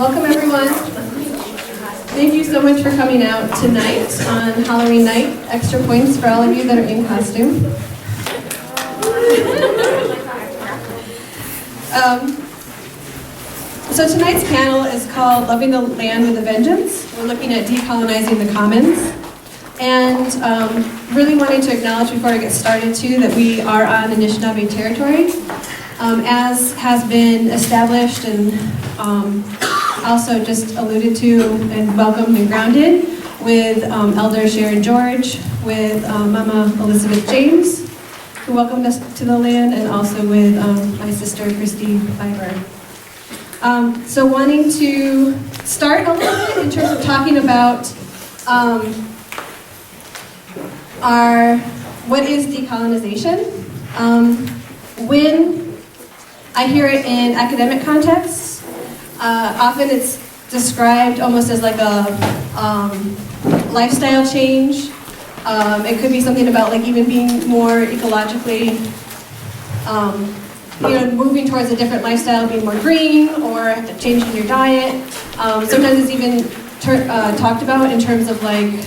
Welcome everyone. Thank you so much for coming out tonight on Halloween night. Extra points for all of you that are in costume. So tonight's panel is called Loving the Land with a Vengeance. We're looking at decolonizing the commons. And really wanting to acknowledge before I get started too that we are on Anishinaabe territory. As has been established and also just alluded to and welcomed and grounded with Elder Sharon George, with Mama Elizabeth James, who welcomed us to the land, and also with my sister Christy Fiber. So wanting to start a little bit in terms of talking about what is decolonization. When I hear it in academic contexts, often it's described almost as like a lifestyle change. It could be something about like even being more ecologically, moving towards a different lifestyle, being more green, or changing your diet. Sometimes it's even talked about in terms of like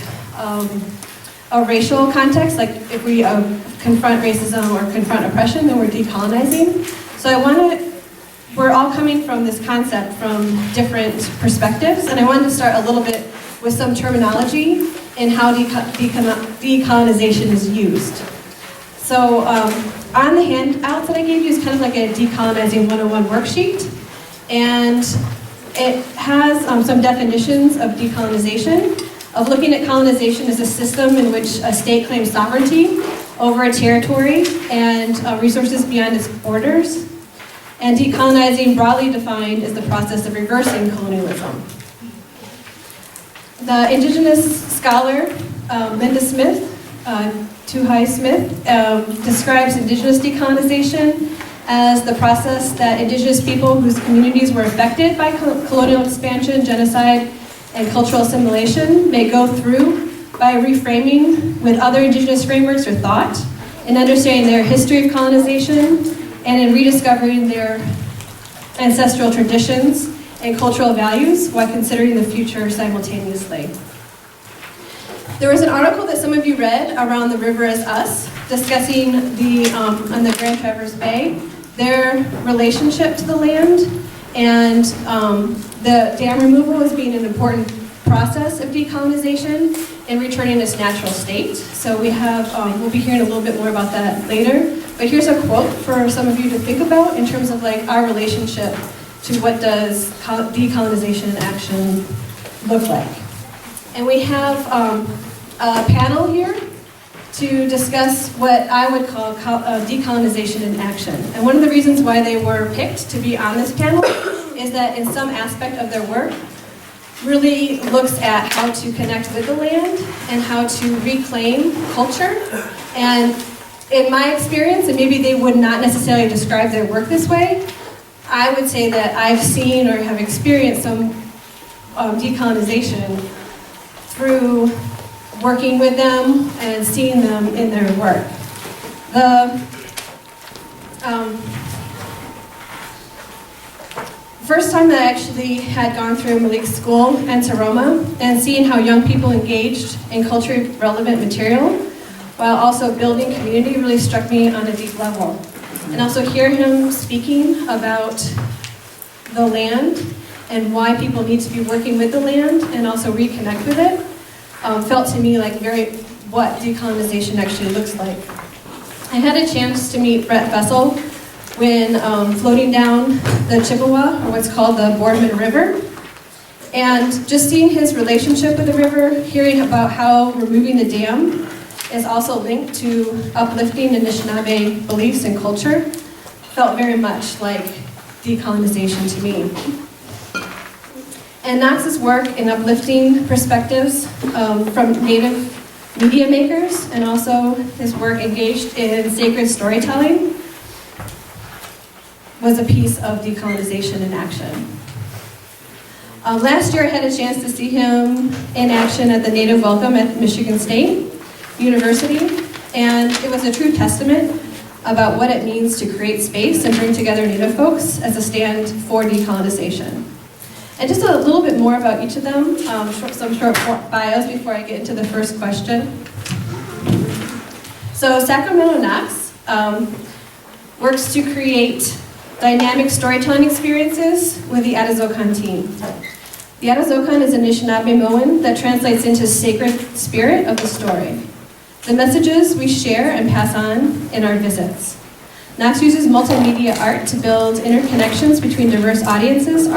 a racial context, like if we confront racism or confront oppression, then we're decolonizing. So we're all coming from this concept from different perspectives, and I wanted to start a little bit with some terminology and how decolonization is used. So on the handouts that I gave you is kind of like a Decolonizing 101 worksheet, and it has some definitions of decolonization, of looking at colonization as a system in which a state claims sovereignty over a territory and resources beyond its borders. And decolonizing, broadly defined, is the process of reversing colonialism. The indigenous scholar, Linda Smith, Tuhai Smith, describes indigenous decolonization as the process that indigenous people whose communities were affected by colonial expansion, genocide, and cultural assimilation may go through by reframing with other indigenous frameworks or thought, in understanding their history of colonization, and in rediscovering their ancestral traditions and cultural values while considering the future simultaneously. There was an article that some of you read around the River as Us, discussing on the Grand Traverse Bay, their relationship to the land, and the dam removal as being an important process of decolonization and returning its natural state. So we'll be hearing a little bit more about that later. But here's a quote for some of you to think about in terms of like our relationship to what does decolonization in action look like. And we have a panel here to discuss what I would call decolonization in action. And one of the reasons why they were picked to be on this panel is that in some aspect of their work really looks at how to connect with the land and how to reclaim culture. And in my experience, and maybe they would not necessarily describe their work this way, I would say that I've seen or have experienced some decolonization through working with them and seeing them in their work. The first time that I actually had gone through Malik's school and Taroma and seeing how young people engaged in culturally relevant material while also building community really struck me on a deep level. And also hear him speaking about the land and why people need to be working with the land and also reconnect with it felt to me like what decolonization actually looks like. I had a chance to meet Brett Vessel when floating down the Chippewa, or what's called the Boardman River, and just seeing his relationship with the river, hearing about how removing the dam is also linked to uplifting Anishinaabe beliefs and culture, felt very much like decolonization to me. And Knox's work in uplifting perspectives from Native media makers, and also his work engaged in sacred storytelling, was a piece of decolonization in action. Last year I had a chance to see him in action at the Native Welcome at Michigan State University, and it was a true testament about what it means to create space and bring together Native folks as a stand for decolonization. And just a little bit more about each of them, some short bios before I get into the first question. So Sacramento Knox works to create dynamic storytelling experiences with the Atazocan team. The Atazocan is a Anishinaabe that translates into sacred spirit of the story. The messages we share and pass on in our visits. Knox uses multimedia art to build interconnections between diverse audiences,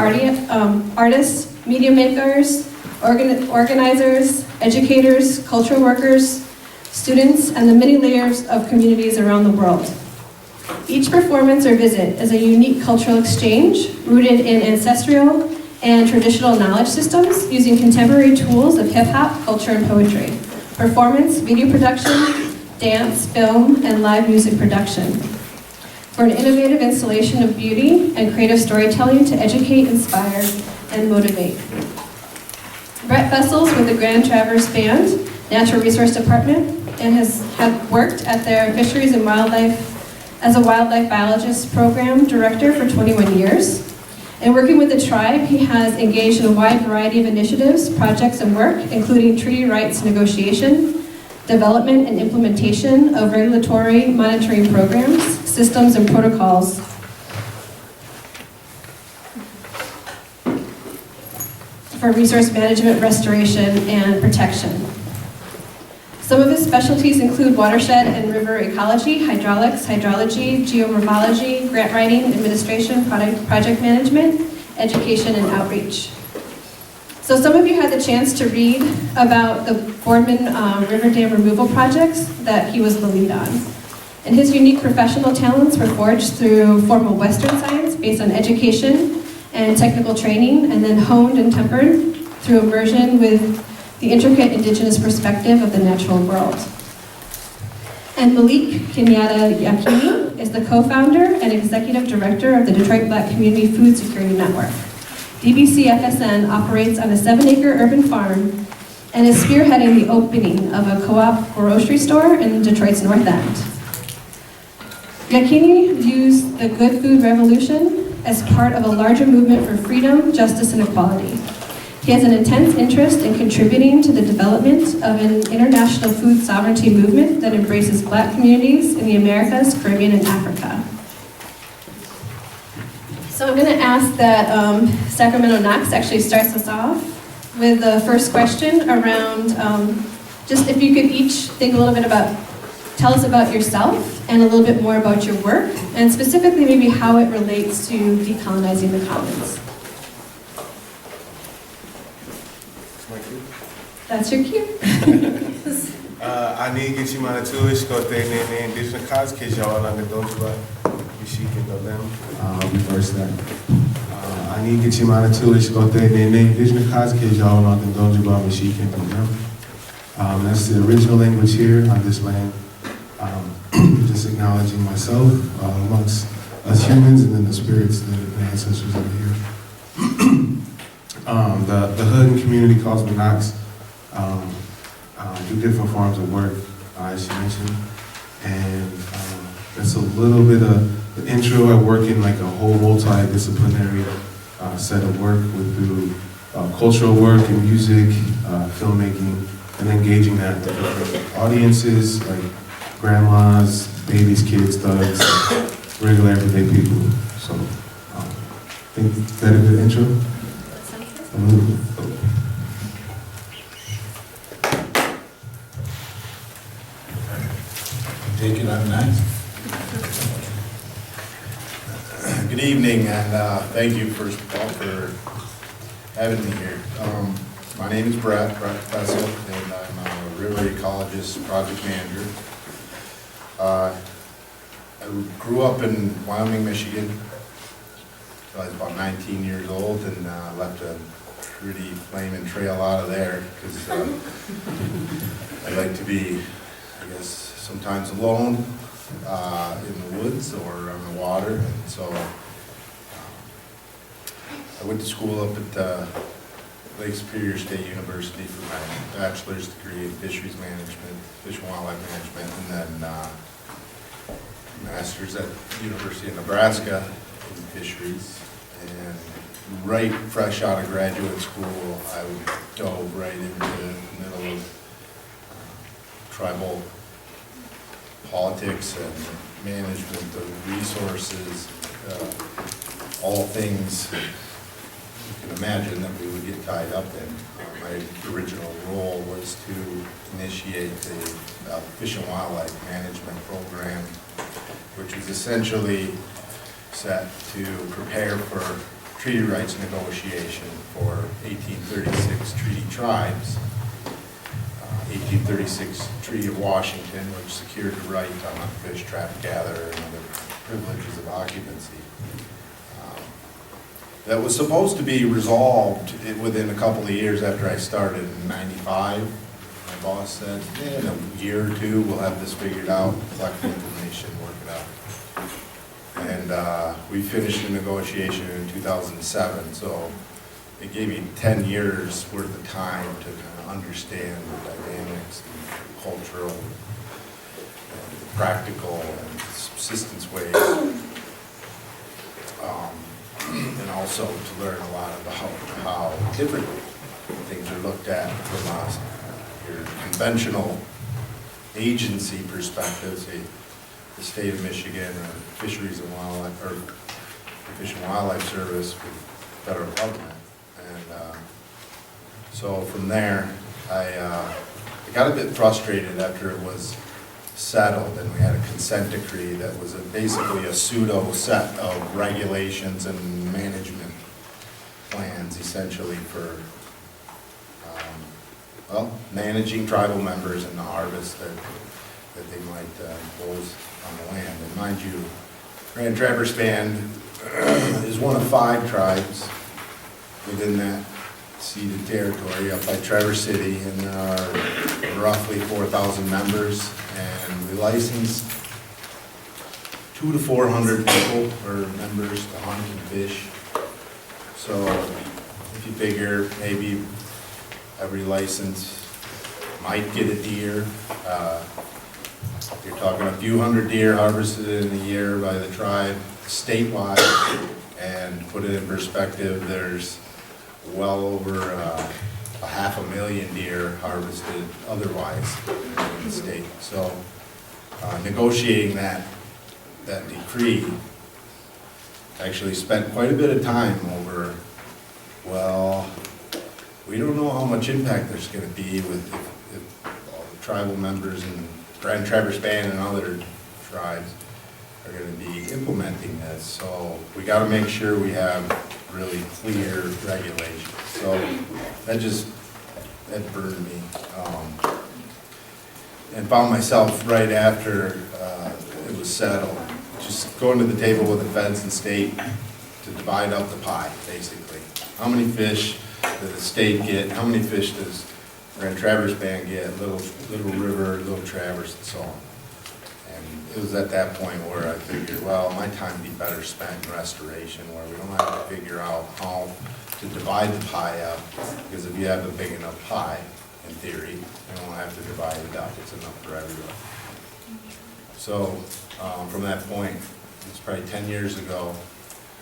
artists, media makers, organizers, educators, cultural workers, students, and the many layers of communities around the world. Each performance or visit is a unique cultural exchange rooted in ancestral and traditional knowledge systems using contemporary tools of hip-hop, culture, and poetry, performance, video production, dance, film, and live music production, for an innovative installation of beauty and creative storytelling to educate, inspire, and motivate. Brett Fessels with the Grand Traverse Band, Natural Resource Department, and has worked at their Fisheries and Wildlife as a wildlife biologist program director for 21 years. And working with the tribe, he has engaged in a wide variety of initiatives, projects, and work, including treaty rights negotiation, development and implementation of regulatory monitoring programs, systems, and protocols. For resource management, restoration, and protection. Some of his specialties include watershed and river ecology, hydraulics, hydrology, geomorphology, grant writing, administration, project management, education, and outreach. So some of you had the chance to read about the Boardman River Dam removal projects that he was the lead on. And his unique professional talents were forged through formal Western science based on education and technical training, and then honed and tempered through immersion with the intricate indigenous perspective of the natural world. And Malik Kenyatta Yakini is the co-founder and executive director of the Detroit Black Community Food Security Network. DBCFSN operates on a 7-acre urban farm and is spearheading the opening of a co-op grocery store in Detroit's North End. Yakini views the Good Food Revolution as part of a larger movement for freedom, justice, and equality. He has an intense interest in contributing to the development of an international food sovereignty movement that embraces Black communities in the Americas, Caribbean, and Africa. So I'm going to ask that Sacramento Knox actually starts us off with the first question around just if you could each think a little bit about, tell us about yourself and a little bit more about your work, and specifically maybe how it relates to decolonizing the commons. That's your cue. Ani Gichimana Tuish, Kote Nene, Indigenous Cause, Kijawa, and the Dojuba, Mishikin of them. Reverse that. Ani Gichimana Tuish, Kote Nene, Indigenous Cause, Kijawa, and the Dojuba, Mishikin of them. That's the original language here on this land. Just acknowledging myself amongst us humans and then the spirits, the ancestors over here. The hood and community calls me Knox. Do different forms of work, as she mentioned, and that's a little bit of the intro. I work in like a whole multidisciplinary set of work through cultural work and music, filmmaking, and engaging that with different audiences like grandmas, babies, kids, thugs, regular everyday people. So, I think that a good intro. Take it up next. Good evening, and thank you first of all for having me here. My name is Brett Fessel, and I'm a river ecologist project manager. I grew up in Wyoming, Michigan. I was about 19 years old, and left a pretty flaming trail out of there because I like to be, I guess, sometimes alone in the woods or on the water, and so I went to school up at Lake Superior State University for my bachelor's degree in fisheries management, fish and wildlife management, and then master's at the University of Nebraska in fisheries, and right fresh out of graduate school, I dove right into the middle of tribal politics and management of resources, all things you can imagine that we would get tied up in. My original role was to initiate the Fish and Wildlife Management Program, which was essentially set to prepare for treaty rights negotiation for 1836 treaty tribes. 1836 Treaty of Washington, which secured the right on fish, trap, gather, and other privileges of occupancy. That was supposed to be resolved within a couple of years after I started in '95. My boss said, in a year or two, we'll have this figured out, collect the information, work it out. And we finished the negotiation in 2007, so it gave me 10 years worth of time to kind of understand the dynamics, and cultural, and practical, and subsistence ways. And also to learn a lot about how different things are looked at from your conventional agency perspective, say the state of Michigan or Fisheries and Wildlife, or the Fish and Wildlife Service with federal government. And so from there, I got a bit frustrated after it was settled, and we had a consent decree that was basically a pseudo set of regulations and management plans, essentially for well, managing tribal members and the harvest that they might impose on the land. And mind you, Grand Traverse Band is one of 5 tribes within that ceded territory up by Traverse City, and there are roughly 4,000 members, and we license 200 to 400 people or members to hunt and fish. So if you figure maybe every license might get a deer, you're talking a few hundred deer harvested in a year by the tribe statewide, and put it in perspective, there's well over 500,000 deer harvested otherwise in the state. So negotiating that decree, actually spent quite a bit of time over, well, we don't know how much impact there's going to be with if all the tribal members and Grand Traverse Band and other tribes are going to be implementing this. So we got to make sure we have really clear regulations. So that burned me. And found myself right after it was settled, just going to the table with the feds and state to divide up the pie, basically. How many fish does the state get? How many fish does Grand Traverse Band get? Little River, Little Traverse, and so on. And it was at that point where I figured, well, my time would be better spent in restoration, where we don't have to figure out how to divide the pie up, because if you have a big enough pie, in theory, you don't have to divide it up. It's enough for everyone. So from that point, it's probably 10 years ago,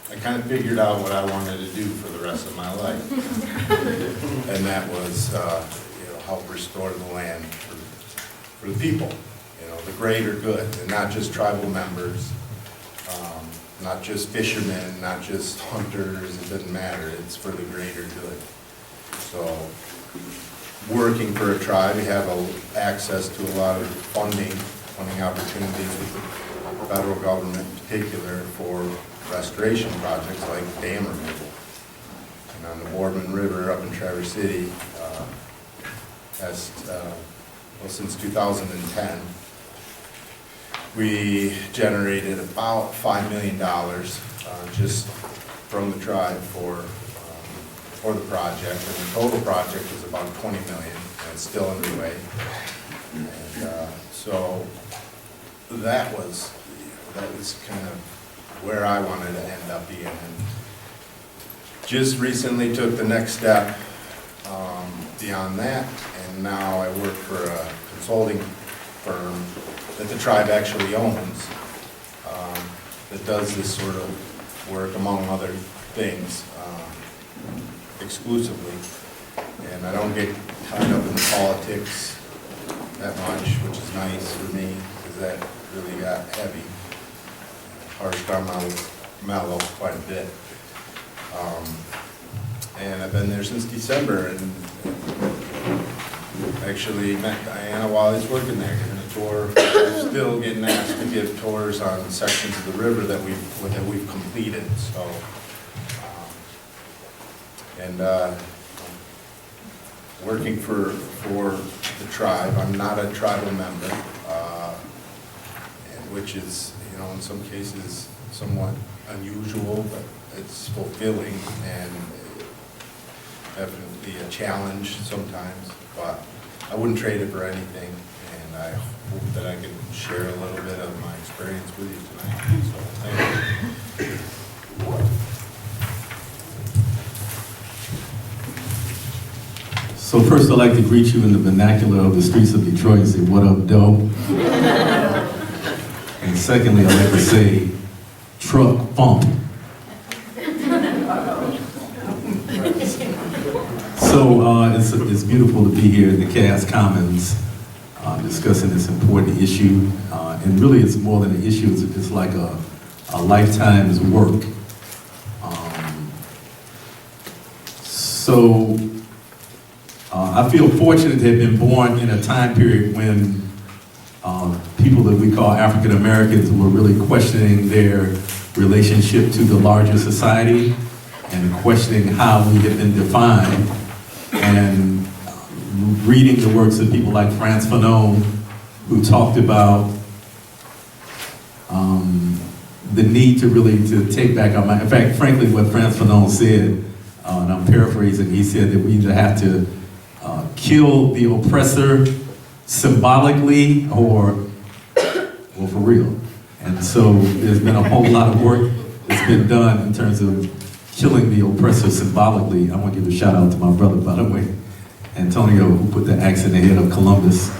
I kind of figured out what I wanted to do for the rest of my life. And that was help restore the land for the people, the greater good, and not just tribal members, not just fishermen, not just hunters. It doesn't matter. It's for the greater good. So working for a tribe, we have access to a lot of funding opportunities with the federal government in particular for restoration projects like dam removal. And on the Boardman River up in Traverse City, since 2010, we generated about $5 million just from the tribe for the project, and the total project is about $20 million, and it's still underway. And so that was kind of where I wanted to end up being. And just recently took the next step beyond that, and now I work for a consulting firm that the tribe actually owns, that does this sort of work, among other things. exclusively. And I don't get tied up in the politics that much, which is nice for me, because that really got heavy. Harshed on my mellow quite a bit. And I've been there since December, and actually met Diana while I was working there, giving a tour. I'm still getting asked to give tours on sections of the river that we've completed. So, working for the tribe. I'm not a tribal member, which is, in some cases somewhat unusual, but it's fulfilling and definitely a challenge sometimes, but I wouldn't trade it for anything, and I hope that I can share a little bit of my experience with you tonight. So, thank you. So first, I'd like to greet you in the vernacular of the streets of Detroit and say, "What up, doe?" And secondly, I'd like to say, "Truck funk." So it's beautiful to be here in the Cass Commons discussing this important issue. And really, it's more than an issue, it's like a lifetime's work. I feel fortunate to have been born in a time period when people that we call African Americans were really questioning their relationship to the larger society and questioning how we have been defined, and reading the works of people like Frantz Fanon, who talked about the need to take back our mind. In fact, frankly, what Frantz Fanon said, and I'm paraphrasing, he said that we either have to kill the oppressor symbolically or for real. And so there's been a whole lot of work that's been done in terms of killing the oppressor symbolically. I want to give a shout out to my brother, by the way, Antonio, who put the axe in the head of Columbus.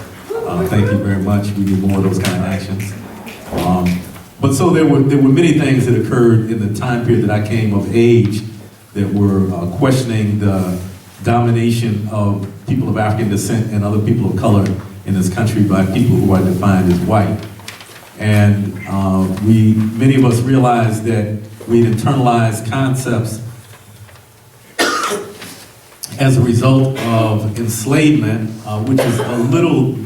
Thank you very much. We need more of those kind of actions. But so there were many things that occurred in the time period that I came of age that were questioning the domination of people of African descent and other people of color in this country by people who are defined as white. And many of us realized that we'd internalized concepts as a result of enslavement, which is a little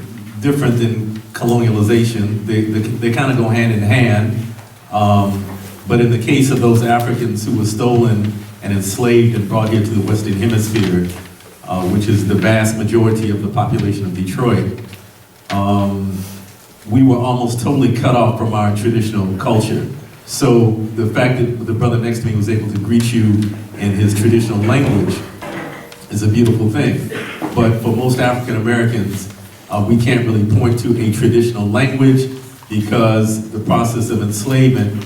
different than colonialization. They kind of go hand in hand. But in the case of those Africans who were stolen and enslaved and brought here to the Western Hemisphere, which is the vast majority of the population of Detroit, we were almost totally cut off from our traditional culture. So the fact that the brother next to me was able to greet you in his traditional language is a beautiful thing. But for most African Americans, we can't really point to a traditional language because the process of enslavement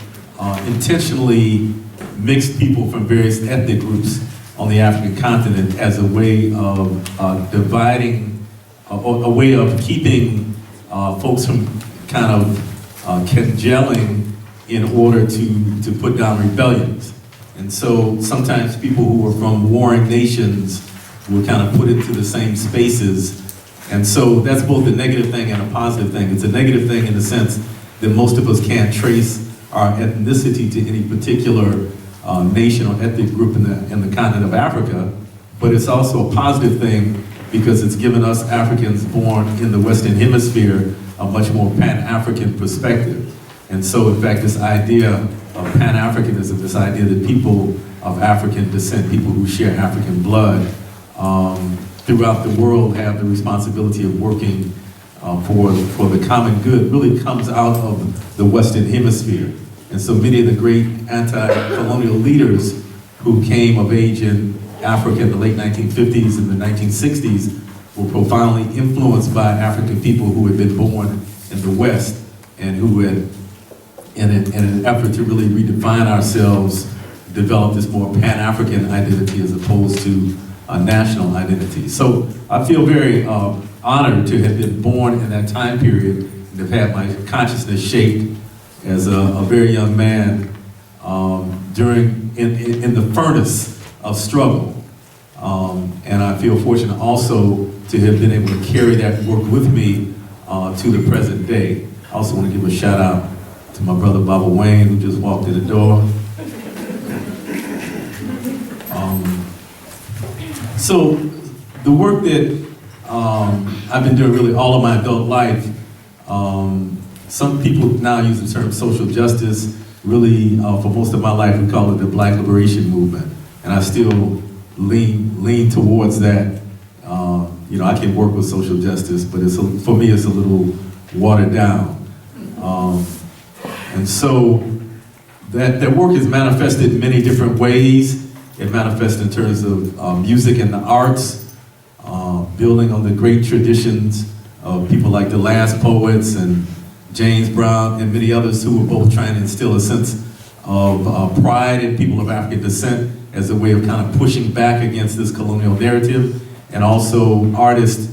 intentionally mixed people from various ethnic groups on the African continent as a way of dividing, a way of keeping folks from kind of congealing in order to put down rebellions. And so sometimes people who were from warring nations were kind of put into the same spaces. And so that's both a negative thing and a positive thing. It's a negative thing in the sense that most of us can't trace our ethnicity to any particular nation or ethnic group in the continent of Africa, but it's also a positive thing because it's given us Africans born in the Western Hemisphere a much more Pan-African perspective. And so, in fact, this idea of Pan-Africanism, this idea that people of African descent, people who share African blood throughout the world have the responsibility of working for the common good, really comes out of the Western Hemisphere. And so many of the great anti-colonial leaders who came of age in Africa in the late 1950s and the 1960s were profoundly influenced by African people who had been born in the West and who had, in an effort to really redefine ourselves, developed this more Pan-African identity as opposed to a national identity. So I feel very honored to have been born in that time period and have had my consciousness shaped as a very young man in the furnace of struggle. And I feel fortunate also to have been able to carry that work with me to the present day. I also want to give a shout out to my brother Baba Wayne, who just walked in the door. So the work that I've been doing really all of my adult life, some people now use the term social justice. Really, for most of my life, we call it the Black Liberation Movement. And I still lean towards that. You know, I can work with social justice, but for me, it's a little watered down. And so that work is manifested in many different ways. It manifests in terms of music and the arts, building on the great traditions of people like the Last Poets and James Brown and many others who were both trying to instill a sense of pride in people of African descent as a way of kind of pushing back against this colonial narrative, and also artists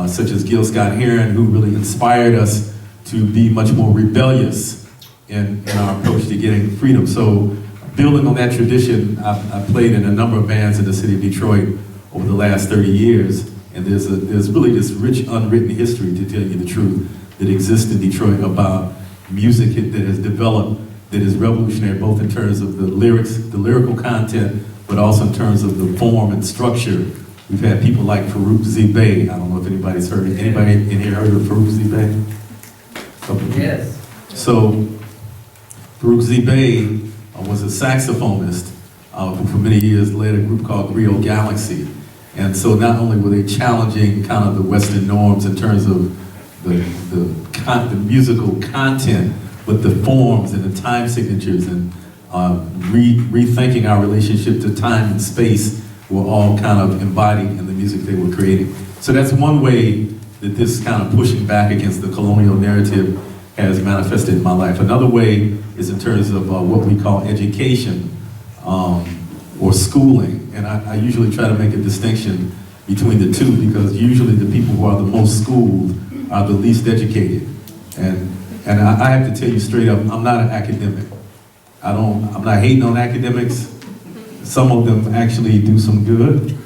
such as Gil Scott-Heron, who really inspired us to be much more rebellious in our approach to getting freedom. So building on that tradition, I played in a number of bands in the city of Detroit over the last 30 years, and there's really this rich unwritten history, to tell you the truth, that exists in Detroit about music that has developed, that is revolutionary both in terms of the lyrics, the lyrical content, but also in terms of the form and structure. We've had people like Farouk Zibay. I don't know if anybody's heard it. Anybody in here heard of Farouk Zibay? Yes. So Farouk Zibay was a saxophonist who for many years led a group called Griot Galaxy. And so not only were they challenging kind of the Western norms in terms of the musical content, but the forms and the time signatures and rethinking our relationship to time and space were all kind of embodied in the music they were creating. So that's one way that this kind of pushing back against the colonial narrative has manifested in my life. Another way is in terms of what we call education or schooling. And I usually try to make a distinction between the two, because usually the people who are the most schooled are the least educated. And I have to tell you straight up, I'm not an academic. I'm not hating on academics. Some of them actually do some good.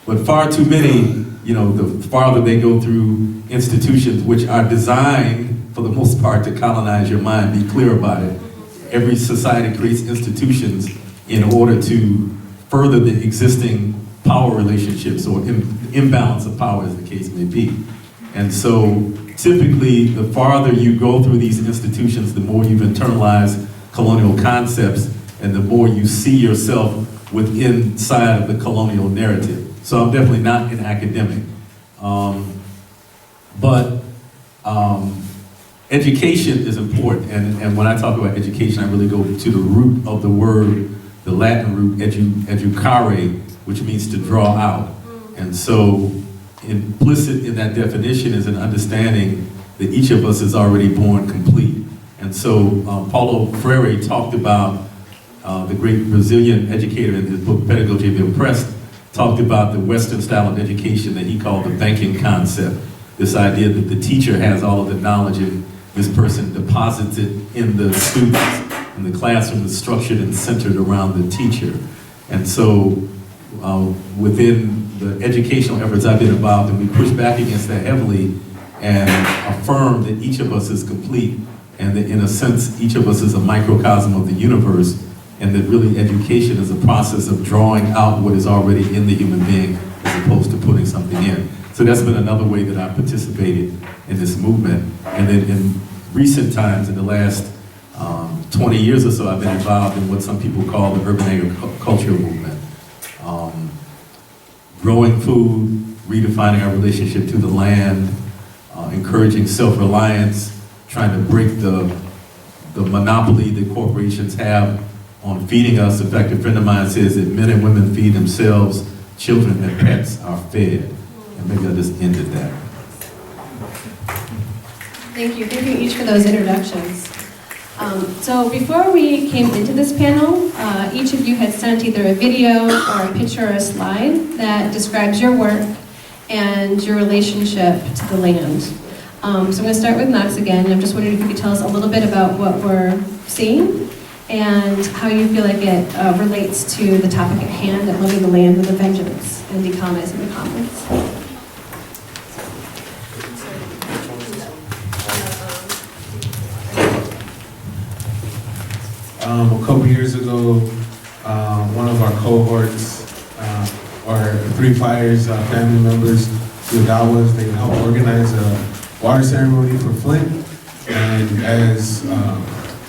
But far too many, you know, the farther they go through institutions which are designed, for the most part, to colonize your mind. Be clear about it. Every society creates institutions in order to further the existing power relationships or imbalance of power, as the case may be. And so typically, the farther you go through these institutions, the more you've internalized colonial concepts and the more you see yourself inside of the colonial narrative. So I'm definitely not an academic. But education is important, and when I talk about education, I really go to the root of the word, the Latin root educare, which means to draw out. And so implicit in that definition is an understanding that each of us is already born complete. And so Paulo Freire talked about, the great Brazilian educator in his book, Pedagogy of the Oppressed, talked about the Western style of education that he called the banking concept. This idea that the teacher has all of the knowledge and this person deposits it in the students, and the classroom is structured and centered around the teacher. And so within the educational efforts I've been involved in, we push back against that heavily and affirm that each of us is complete, and that in a sense, each of us is a microcosm of the universe, and that really education is a process of drawing out what is already in the human being as opposed to putting something in. So that's been another way that I've participated in this movement. And then in recent times, in the last 20 years or so, I've been involved in what some people call the urban agricultural movement. Growing food, redefining our relationship to the land, encouraging self-reliance, trying to break the monopoly that corporations have on feeding us. In fact, a friend of mine says that men and women feed themselves, children and pets are fed. And maybe I'll just end at that. Thank you each for those introductions. So before we came into this panel, each of you had sent either a video or a picture or a slide that describes your work and your relationship to the land. So I'm going to start with Knox again. I'm just wondering if you could tell us a little bit about what we're seeing and how you feel like it relates to the topic at hand of living the land with a vengeance and decolonizing the commons. A couple years ago, one of our cohorts, or Three Fires family members, the Odawas, they helped organize a water ceremony for Flint. And as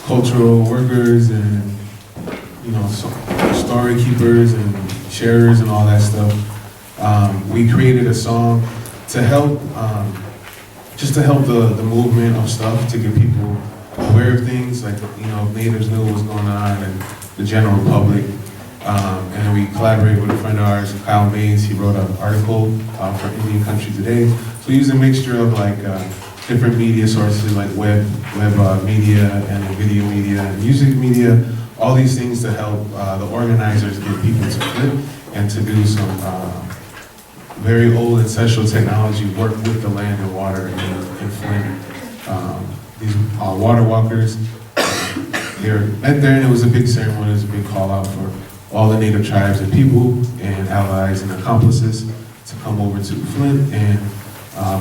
cultural workers and, story keepers and sharers and all that stuff, we created a song to help, just to help the movement of stuff, to get people aware of things, like, natives knew what was going on and the general public. And we collaborated with a friend of ours, Kyle Mays. He wrote an article for Indian Country Today. So we used a mixture of different media sources like web media and video media and music media, all these things to help the organizers get people to Flint and to do some very old ancestral technology work with the land and water in Flint. These water walkers, they were met there, and it was a big ceremony. It was a big call out for all the native tribes and people and allies and accomplices to come over to Flint and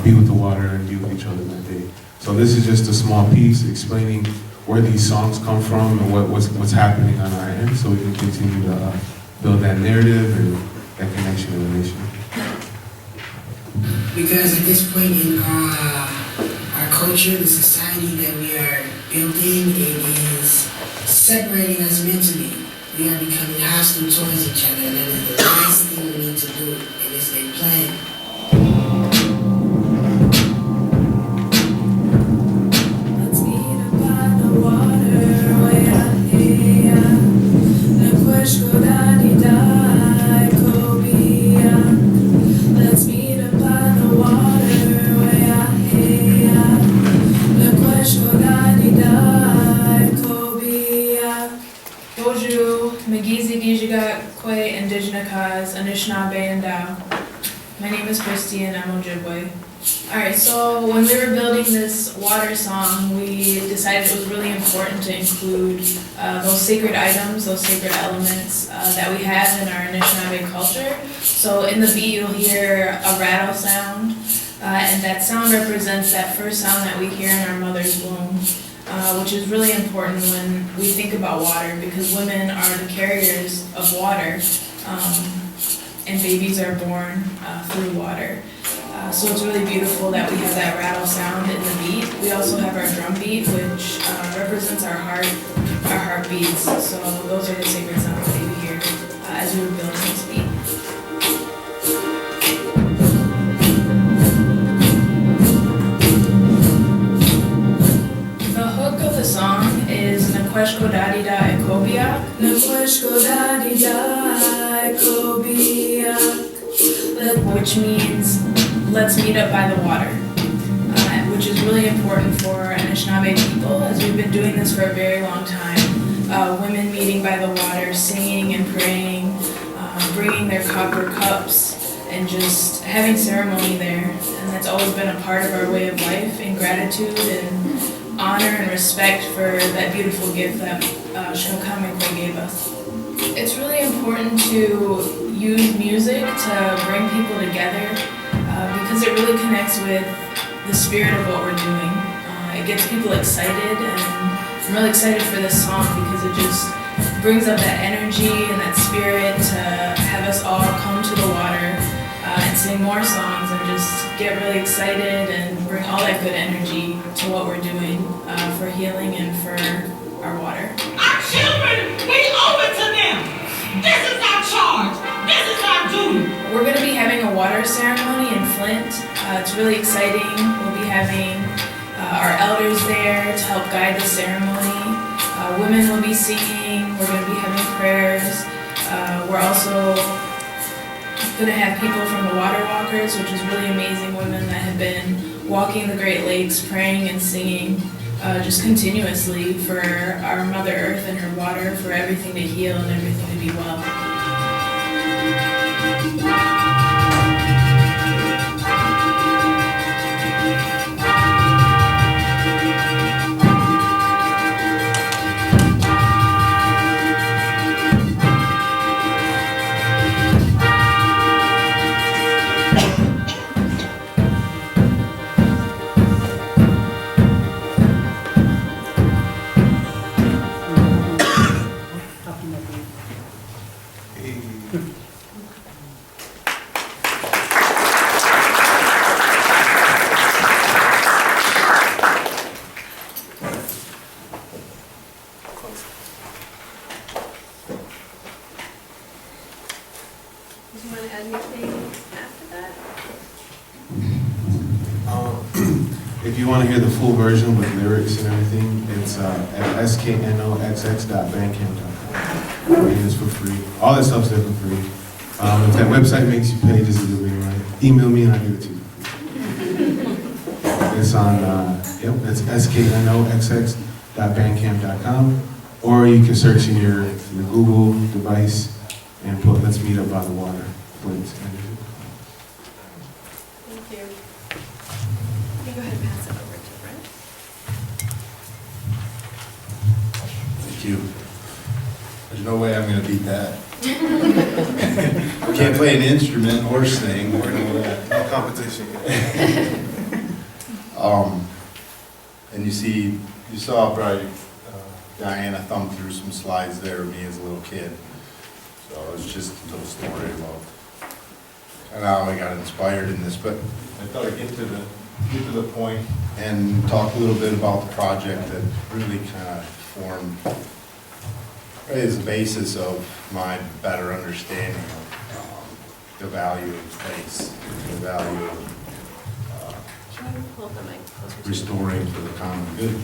be with the water and be with each other that day. So this is just a small piece explaining where these songs come from and what's happening on our end, so we can continue to build that narrative and that connection in the nation. Because at this point in our culture, the society that we are building, it is separating us mentally. We are becoming hostile towards each other, and that is the last thing we need to do, and it's a plan. My name is Christy and I'm Ojibwe. Alright, so when we were building this water song, we decided it was really important to include those sacred items, those sacred elements that we have in our Anishinaabe culture. So in the beat you'll hear a rattle sound, and that sound represents that first sound that we hear in our mother's womb, which is really important when we think about water, because women are the carriers of water. And babies are born through water. So it's really beautiful that we have that rattle sound in the beat. We also have our drum beat, which represents our heartbeats. So those are the sacred sounds that you hear as we were building this beat. The hook of the song is Nakweshko Dadida Ekobiak. Nakweshko Dadida Ekobiak. Which means let's meet up by the water, which is really important for Anishinaabe people, as we've been doing this for a very long time. Women meeting by the water, singing and praying, bringing their copper cups, and just having ceremony there. And that's always been a part of our way of life, in gratitude and honor and respect for that beautiful gift that Shokamekwe gave us. It's really important to use music to bring people together because it really connects with the spirit of what we're doing. It gets people excited, and I'm really excited for this song because it just brings up that energy and that spirit to have us all come to the water and sing more songs and just get really excited and bring all that good energy to what we're doing for healing and for our water. Our children, we owe it to them. This is our charge. This is our duty. We're going to be having a water ceremony in Flint. It's really exciting. We'll be having our elders there to help guide the ceremony. Women will be singing. We're going to be having prayers. We're also going to have people from the Water Walkers, which is really amazing women that have been walking the Great Lakes, praying and singing just continuously for our Mother Earth and her water, for everything to heal and everything to be well. want to add anything after that? If you want to hear the full version with lyrics and everything, it's at sknoxx.bandcamp.com. And it's for free. All that stuff's there for free. If that website makes you pay, just give me a ring. Email me and I'll give it to you. It's on, that's sknoxx.bandcamp.com. Or you can search in your Google device and put "Let's Meet Up by the Water." Thank you. You go ahead and pass it over to Brent. Thank you. There's no way I'm gonna beat that. Can't play an instrument or sing or know that. No competition. And you saw probably Diana thumb through some slides there of me as a little kid. So it's just a little story about kind of how I got inspired in this. But I thought I'd get to the point and talk a little bit about the project that really kind of formed is the basis of my better understanding of the value of place, the value of Hold the mic closer to you. restoring for the common good.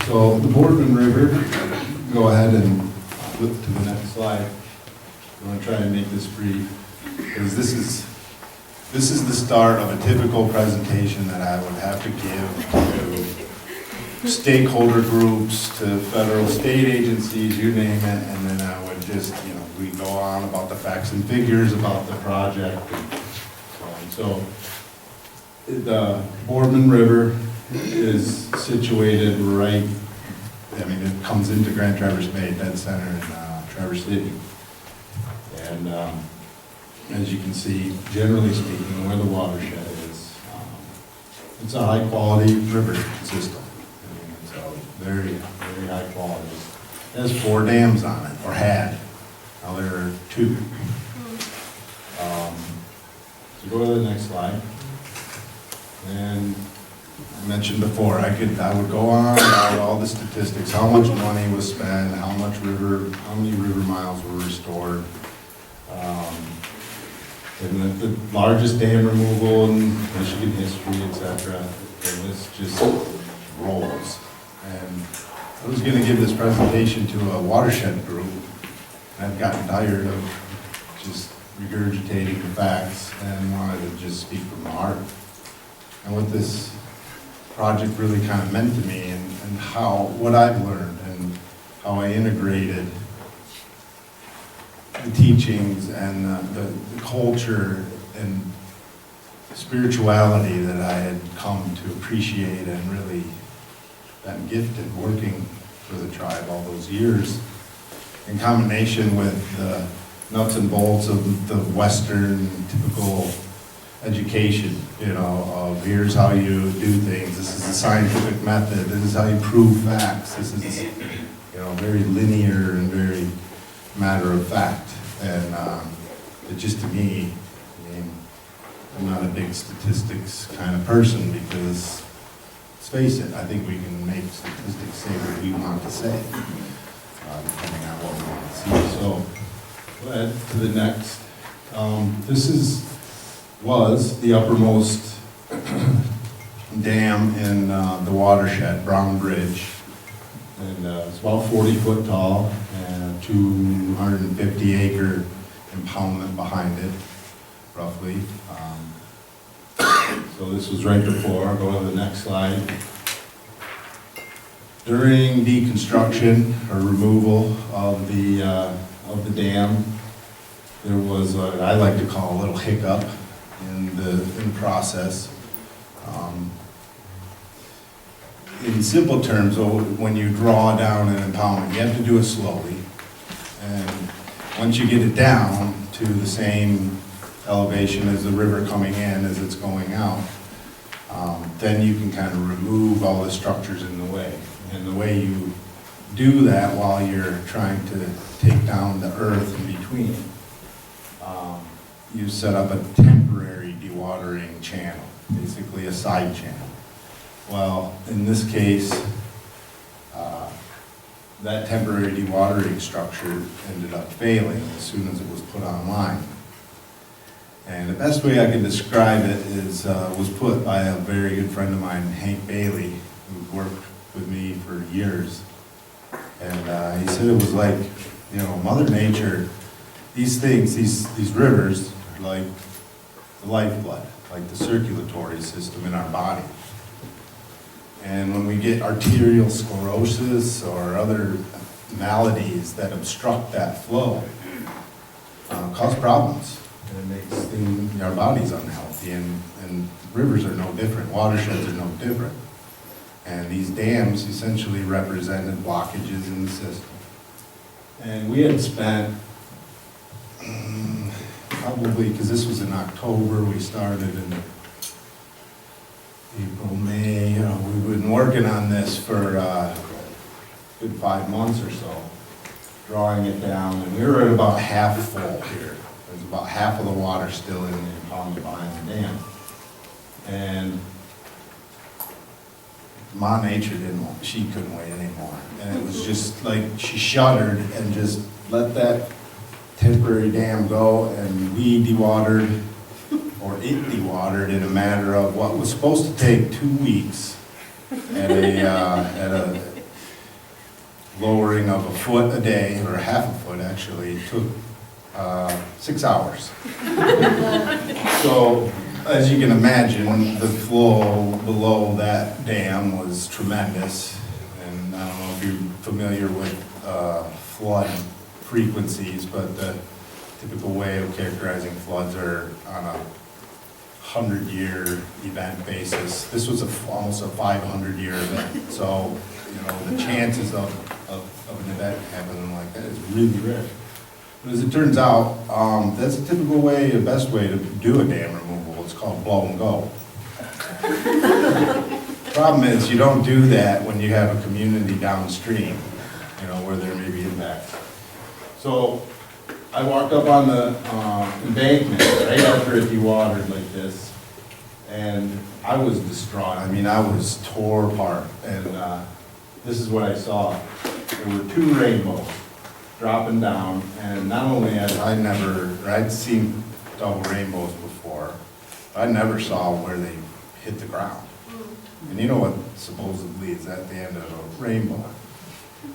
So the Boardman River, go ahead and flip to the next slide. I'm going to try and make this brief, because this is the start of a typical presentation that I would have to give to stakeholder groups, to federal, state agencies, you name it, and then I would just, we go on about the facts and figures about the project and so on. So the Boardman River is situated right, it comes into Grand Traverse Bay, dead center in Traverse City. And as you can see, generally speaking, where the watershed is, it's a high quality river system. It's a very, very high quality. It has 4 dams on it, or had. Now there are 2. So go to the next slide. And I mentioned before, I would go on about all the statistics, how much money was spent, how many river miles were restored. And the largest dam removal in Michigan history, etc. And this just rolls. And I was going to give this presentation to a watershed group, and I've gotten tired of just regurgitating the facts and wanted to just speak from the heart. And what this project really kind of meant to me, and what I've learned, and how I integrated the teachings and the culture and spirituality that I had come to appreciate and really been gifted working for the tribe all those years, in combination with the nuts and bolts of the Western typical education, of here's how you do things, this is the scientific method, this is how you prove facts, this is, very linear and very matter of fact. And it just, to me, I'm not a big statistics kind of person, because let's face it, I think we can make statistics say what we want to say, depending on what we want to see. So go ahead to the next. This was the uppermost dam in the watershed, Brown Bridge. And it's about 40 foot tall and 250 acre impoundment behind it, roughly. So this was right before. I'll go to the next slide. During deconstruction or removal of the dam, there was what I like to call a little hiccup in the process. In simple terms, when you draw down an impoundment, you have to do it slowly. And once you get it down to the same elevation as the river coming in as it's going out, then you can kind of remove all the structures in the way. And the way you do that while you're trying to take down the earth in between, you set up a temporary dewatering channel, basically a side channel. Well, in this case, that temporary dewatering structure ended up failing as soon as it was put online. And the best way I can describe it is, was put by a very good friend of mine, Hank Bailey, who worked with me for years. And he said it was like, you know, Mother Nature, these things, these rivers are like the lifeblood, like the circulatory system in our body. And when we get arterial sclerosis or other maladies that obstruct that flow, cause problems. And it makes our bodies unhealthy, and rivers are no different, watersheds are no different. And these dams essentially represented blockages in the system. And we had spent, probably, because this was in October, we started in April, May, you know, we've been working on this for a good 5 months or so, drawing it down, and we were at about half full here. There's about half of the water still in the pond behind the dam. And Ma Nature she couldn't wait anymore. And it was just like she shuddered and just let that temporary dam go, and we dewatered, or it dewatered in a matter of what was supposed to take 2 weeks at a lowering of a foot a day, or half a foot actually. It took 6 hours. So, as you can imagine, the flow below that dam was tremendous. And I don't know if you're familiar with flood frequencies, but the typical way of characterizing floods are on a 100-year event basis. This was almost a 500-year event. So, you know, the chances of an event happening like that is really rare. But as it turns out, that's a typical way, the best way to do a dam removal. It's called blow and go. Problem is, you don't do that when you have a community downstream, you know, where there may be impacts. So I walked up on the embankment right after it dewatered like this, and I was distraught. I mean, I was tore apart, and this is what I saw. There were 2 rainbows dropping down, and not only had I'd seen double rainbows before, I never saw where they hit the ground. And you know what supposedly is at the end of a rainbow.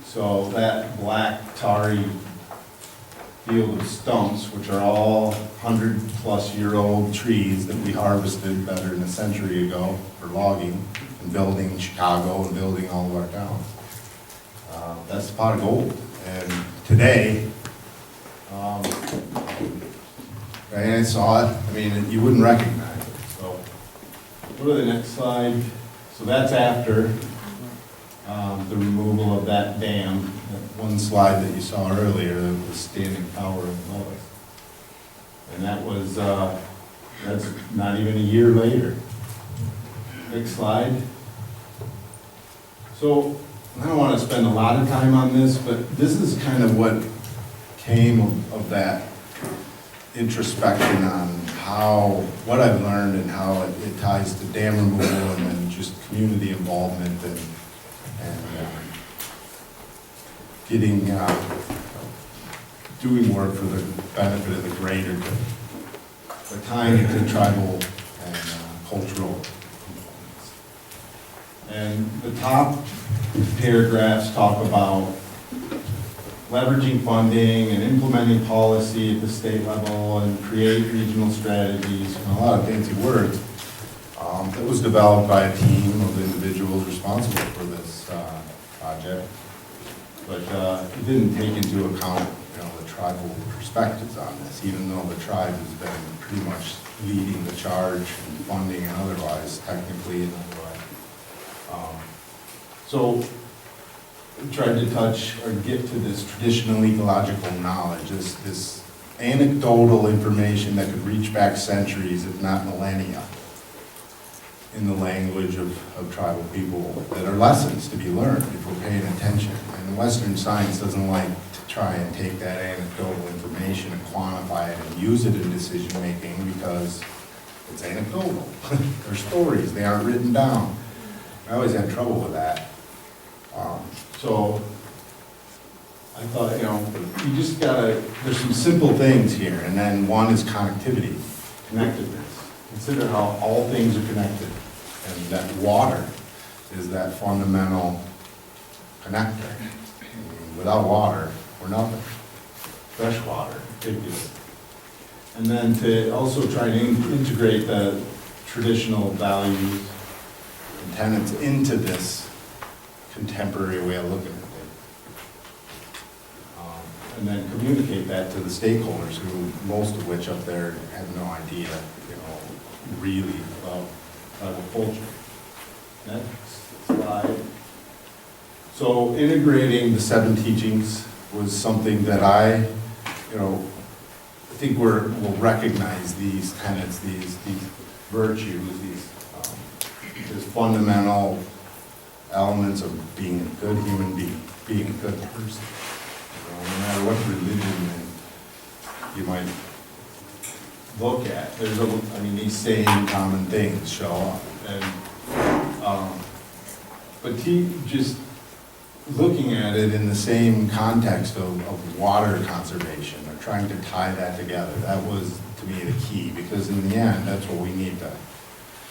So that black tarry field of stumps, which are all 100-plus-year-old trees that we harvested better than a century ago for logging and building Chicago and building all of our towns. That's the pot of gold. And today, and I saw it, I mean, you wouldn't recognize it. So go to the next slide. So that's after the removal of that dam, that one slide that you saw earlier, that was standing tower above us. And that was, that's not even a year later. Next slide. So I don't want to spend a lot of time on this, but this is kind of what came of that introspection on what I've learned and how it ties to dam removal and then just community involvement and getting, doing work for the benefit of the greater good, but tying it to tribal and cultural components. And the top paragraphs talk about leveraging funding and implementing policy at the state level and create regional strategies, and a lot of fancy words. That was developed by a team of individuals responsible for this project, but it didn't take into account, you know, the tribal perspectives on this, even though the tribe has been pretty much leading the charge in funding and otherwise, technically and otherwise. So we tried to touch or get to this traditional ecological knowledge, this anecdotal information that could reach back centuries, if not millennia, in the language of tribal people, that are lessons to be learned if we're paying attention. And Western science doesn't like to try and take that anecdotal information and quantify it and use it in decision making because it's anecdotal. They're stories, they aren't written down. I always had trouble with that. So I thought, you know, you just gotta, there's some simple things here, and then one is connectivity. connectedness. Consider how all things are connected, and that water is that fundamental connector. I mean, without water, we're nothing. Fresh water, particularly. And then to also try to integrate the traditional values and tenets into this contemporary way of looking at things. And then communicate that to the stakeholders, who, most of which up there have no idea, really about tribal culture. Next slide. So integrating the 7 teachings was something that I think we'll recognize these tenets, these virtues, these fundamental elements of being a good human being, being a good person. No matter what religion you might look at, these same common things show up. But just looking at it in the same context of water conservation, or trying to tie that together, that was, to me, the key, because in the end, that's what we need to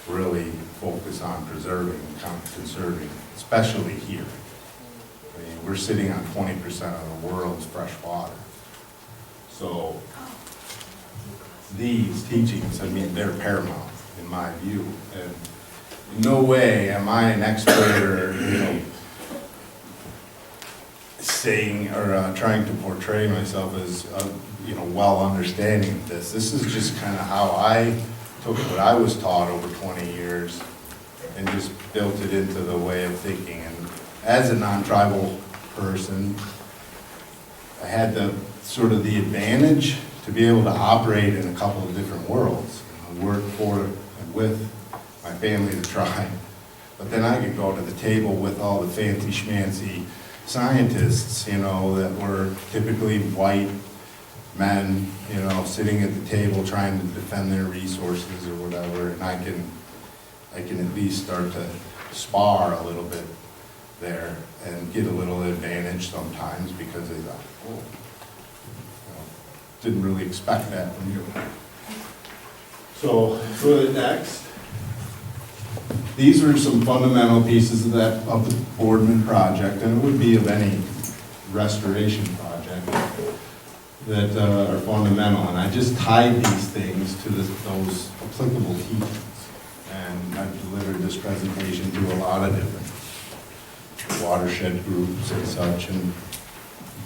really focus on preserving and conserving, especially here. I mean, we're sitting on 20% of the world's fresh water. So these teachings, they're paramount in my view. And in no way am I an expert or, saying or trying to portray myself as, well understanding of this. This is just kind of how I took what I was taught over 20 years and just built it into the way of thinking. And as a non-tribal person, I had the advantage to be able to operate in a couple of different worlds. Work for and with my family, the tribe. But then I could go to the table with all the fancy schmancy scientists, that were typically white men, sitting at the table trying to defend their resources or whatever, and I can at least start to spar a little bit there and get a little advantage sometimes, because they thought, didn't really expect that from you. So for the next, these are some fundamental pieces of the Boardman project, and it would be of any restoration project that are fundamental. And I just tied these things to those applicable teachings. And I've delivered this presentation to a lot of different watershed groups and such, and you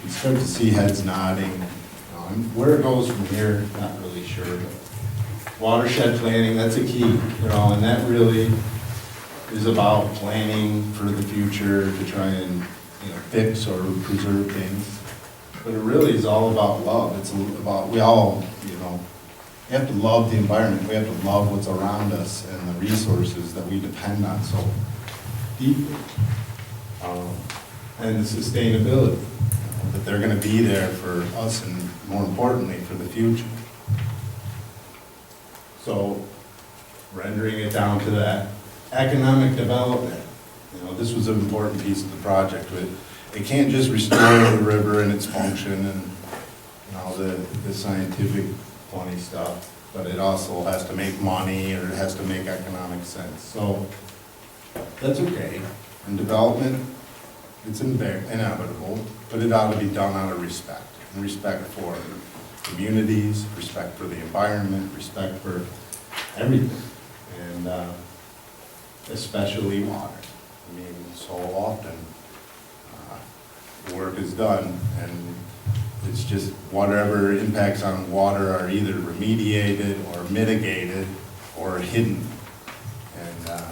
can start to see heads nodding. And where it goes from here, not really sure, but watershed planning, that's a key, and that really is about planning for the future to try and fix or preserve things. But it really is all about love. It's about, we all, we have to love the environment. We have to love what's around us and the resources that we depend on so deeply. And the sustainability, that they're going to be there for us and, more importantly, for the future. So rendering it down to that. Economic development. This was an important piece of the project. It can't just restore the river and its function and the scientific funny stuff, but it also has to make money, or it has to make economic sense. So that's okay. And development, it's inevitable, but it ought to be done out of respect. And respect for communities, respect for the environment, respect for everything. And especially water. So often work is done, and it's just whatever impacts on water are either remediated or mitigated or hidden. And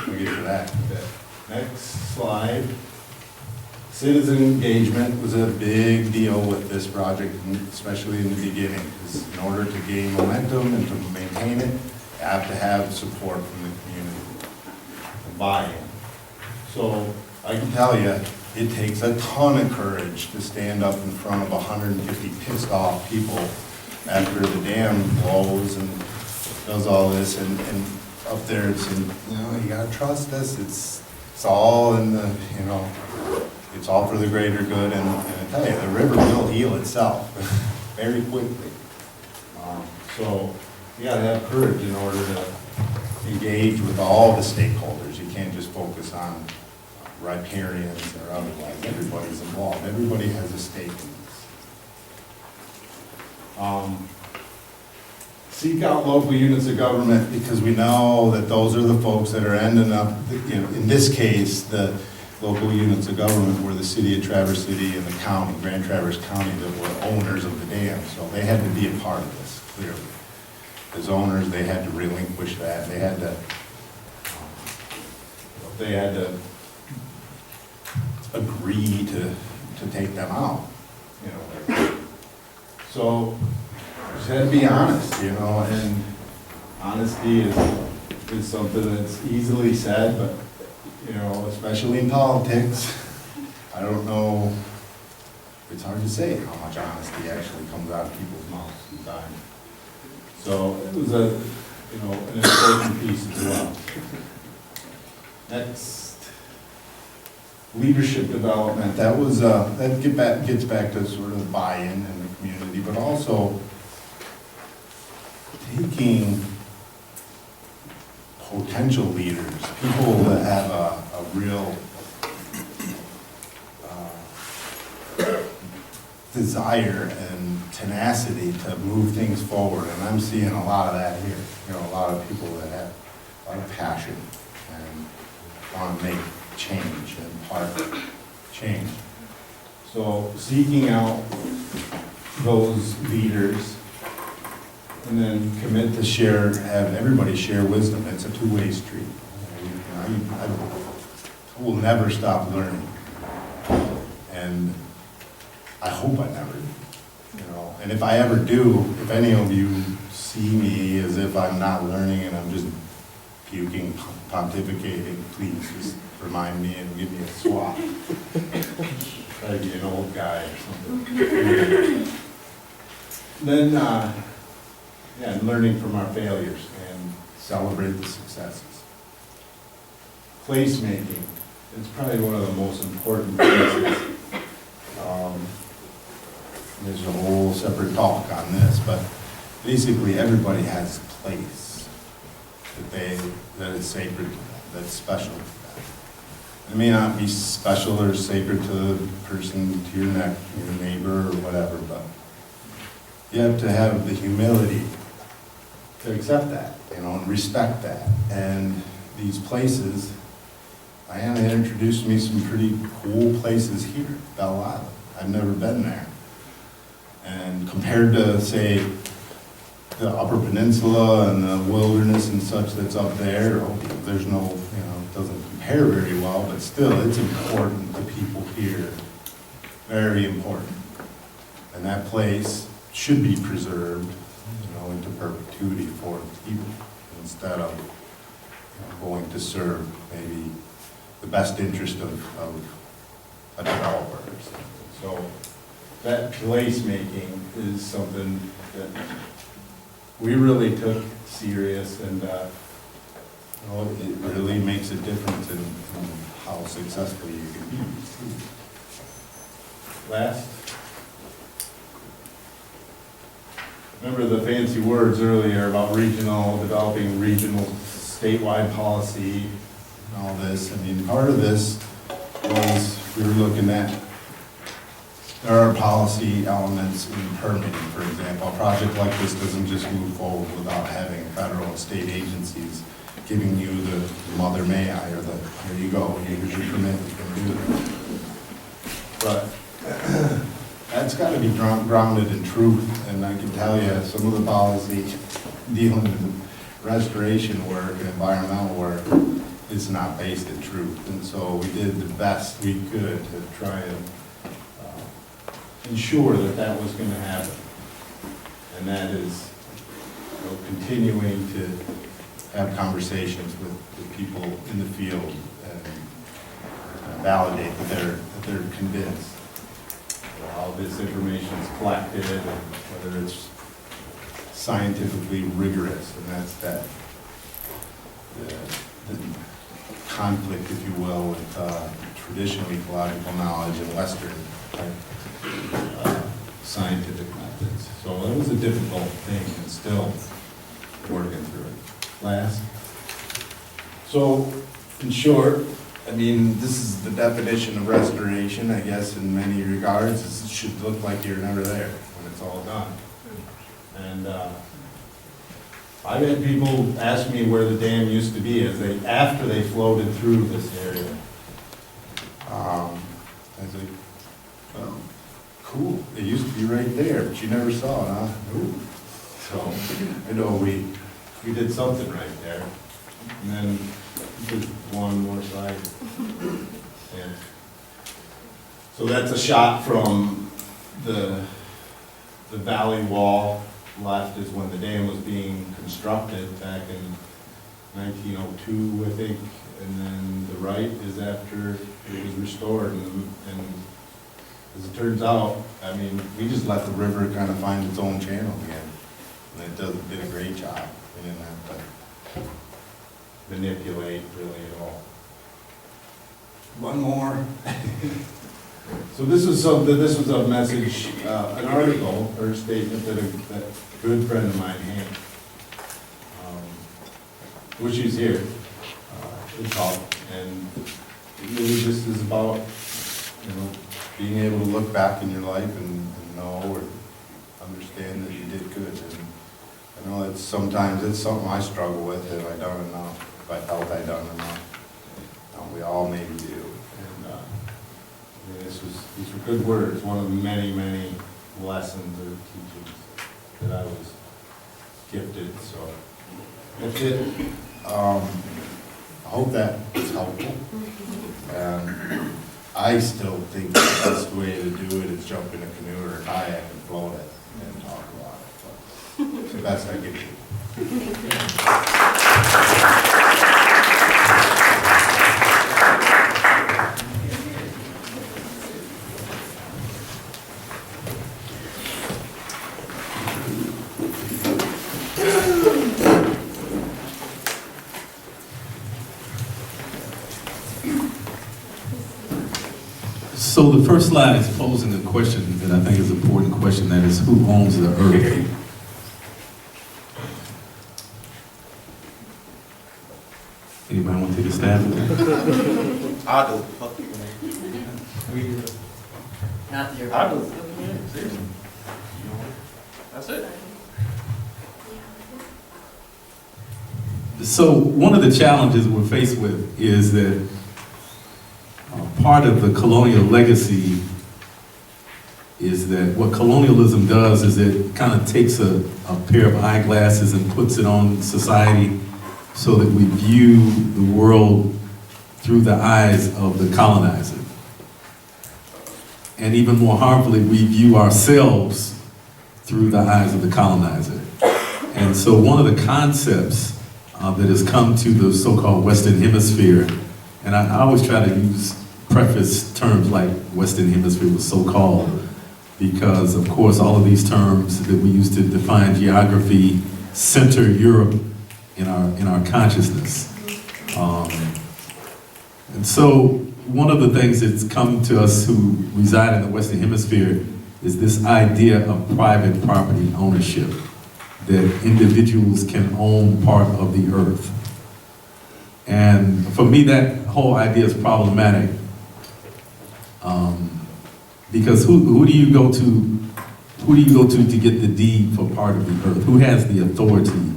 we'll get to that in a bit. Next slide. Citizen engagement was a big deal with this project, especially in the beginning, because in order to gain momentum and to maintain it, you have to have support from the community and buy-in. So I can tell you, it takes a ton of courage to stand up in front of 150 pissed off people after the dam blows and does all this, and up there it's, you gotta trust us. It's all in the, it's all for the greater good, and I tell you, the river will heal itself very quickly. So you gotta have courage in order to engage with all the stakeholders. You can't just focus on riparians or otherwise. Everybody's involved. Everybody has a stake in this. Seek out local units of government because we know that those are the folks that are ending up, in this case, the local units of government were the city of Traverse City and the county, Grand Traverse County, that were owners of the dam. So they had to be a part of this, clearly. As owners, they had to relinquish that. They had to agree to take them out, So just had to be honest, and honesty is something that's easily said, but, especially in politics, I don't know, it's hard to say how much honesty actually comes out of people's mouths sometimes. So it was an important piece as well. Next, leadership development. That was that gets back to sort of buy-in in the community, but also taking potential leaders, people that have a real desire and tenacity to move things forward, and I'm seeing a lot of that here. A lot of people that have a lot of passion and want to make change and part change. So seeking out those leaders and then commit to have everybody share wisdom. It's a two-way street. I will never stop learning. And I hope I never do. And if I ever do, if any of you see me as if I'm not learning and I'm just puking, pontificating, please just remind me and give me a swap. Try to be an old guy or something. Then, learning from our failures and celebrate the successes. Placemaking. It's probably one of the most important pieces. There's a whole separate talk on this, but basically everybody has a place that is sacred to them, that's special to them. It may not be special or sacred to the person to your neck, your neighbor or whatever, but you have to have the humility to accept that, and respect that. And these places, Diana introduced me some pretty cool places here, Belle Isle. I've never been there. And compared to, say, the Upper Peninsula and the wilderness and such that's up there, there's no, it doesn't compare very well, but still, it's important to people here. Very important. And that place should be preserved, into perpetuity for people, instead of going to serve maybe the best interest of a developer. So that placemaking is something that we really took serious, and it really makes a difference in how successful you can be. Last, remember the fancy words earlier about developing regional statewide policy and all this. Part of this was we were looking at, there are policy elements in permitting, for example. A project like this doesn't just move forward without having federal and state agencies giving you the mother may I, or here you go, here's your permit, you can do it. But that's got to be grounded in truth, and I can tell you some of the policy dealing with restoration work and environmental work is not based in truth. And so we did the best we could to try and ensure that was going to happen. And that is continuing to have conversations with people in the field and validate that they're convinced how this information is collected and whether it's scientifically rigorous. And that's the conflict, if you will, with traditional ecological knowledge and Western scientific methods. So it was a difficult thing, and still working through it. Last. So, in short, I mean, this is the definition of restoration, I guess, in many regards. It should look like you're never there when it's all done. And I've had people ask me where the dam used to be after they floated through this area. I was like, well, cool, it used to be right there, but you never saw it, huh? Nope. So, I know we did something right there. And then just one more slide. Yeah. So that's a shot from the valley wall. Left is when the dam was being constructed back in 1902, I think. And then the right is after it was restored. And as it turns out, I mean, we just let the river kind of find its own channel again. And it did a great job. We didn't have to manipulate really at all. One more. So this was a message, an article or a statement that a good friend of mine had, which is here. It's all, and it really just is about, being able to look back in your life and know or understand that you did good. And I know that sometimes it's something I struggle with. Have I done enough? If I felt I'd done enough? We all maybe do. And I mean, these were good words. One of the many, many lessons or teachings that I was gifted. So that's it. I hope that is helpful. I still think the best way to do it is jump in a canoe or a kayak and float it and talk about it. But it's the best I can do. So the first slide is posing a question that I think is an important question, that is, who owns the earth? Anybody want to take a stab at that? I do. Not your. I do. Seriously. That's it. So one of the challenges we're faced with is that part of the colonial legacy is that what colonialism does is it kind of takes a pair of eyeglasses and puts it on society so that we view the world through the eyes of the colonizer. And even more harmfully, we view ourselves through the eyes of the colonizer. And so one of the concepts that has come to the so-called Western Hemisphere, and I always try to preface terms like Western Hemisphere was so-called because, of course, all of these terms that we use to define geography center Europe in our consciousness. And so one of the things that's come to us who reside in the Western Hemisphere is this idea of private property ownership, that individuals can own part of the earth. And for me, that whole idea is problematic. Because who do you go to get the deed for part of the earth? Who has the authority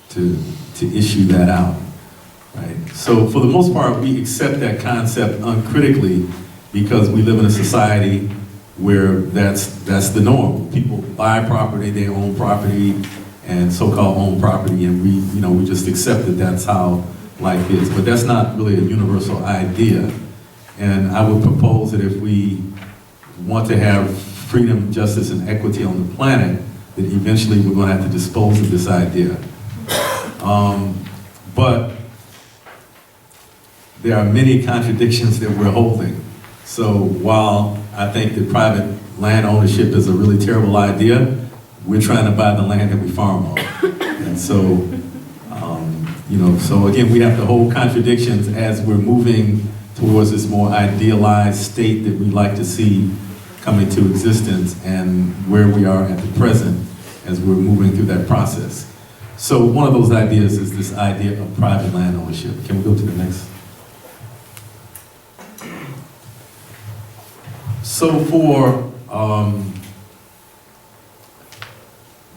to issue that out, right? So for the most part, we accept that concept uncritically because we live in a society where that's the norm. People buy property, they own property, and so-called own property, and we just accept that that's how life is. But that's not really a universal idea. And I would propose that if we want to have freedom, justice, and equity on the planet, that eventually we're going to have to dispose of this idea. But there are many contradictions that we're holding. So while I think that private land ownership is a really terrible idea, we're trying to buy the land that we farm on. And so, so again, we have to hold contradictions as we're moving towards this more idealized state that we like to see come into existence, and where we are at the present as we're moving through that process. So one of those ideas is this idea of private land ownership. Can we go to the next? So for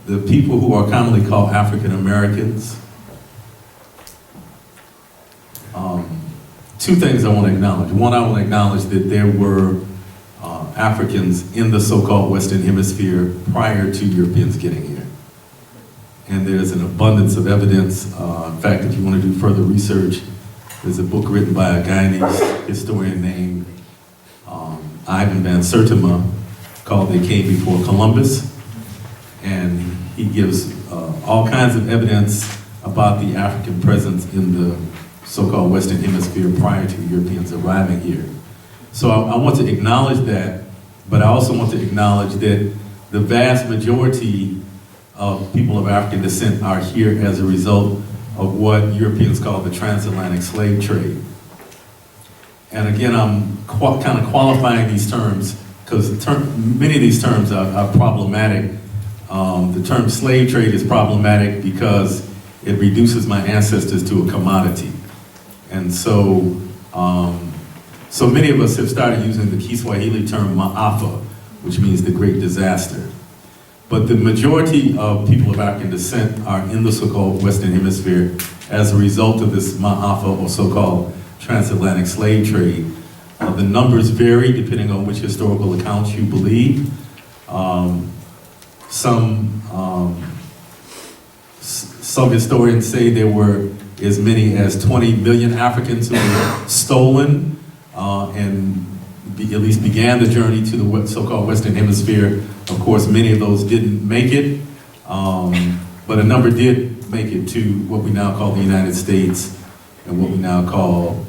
the people who are commonly called African Americans, two things I want to acknowledge. One, I want to acknowledge that there were Africans in the so-called Western Hemisphere prior to Europeans getting here. And there's an abundance of evidence. In fact, if you want to do further research, there's a book written by a Guyanese historian named Ivan van Sertima called They Came Before Columbus. And he gives all kinds of evidence about the African presence in the so-called Western Hemisphere prior to the Europeans arriving here. So I want to acknowledge that, but I also want to acknowledge that the vast majority of people of African descent are here as a result of what Europeans call the transatlantic slave trade. And again, I'm kind of qualifying these terms because many of these terms are problematic. The term slave trade is problematic because it reduces my ancestors to a commodity. And so, so many of us have started using the Kiswahili term ma'afa, which means the great disaster. But the majority of people of African descent are in the so-called Western Hemisphere as a result of this ma'afa, or so-called transatlantic slave trade. The numbers vary depending on which historical accounts you believe. Some historians say there were as many as 20 million Africans who were stolen and at least began the journey to the so-called Western Hemisphere. Of course, many of those didn't make it, but a number did make it to what we now call the United States and what we now call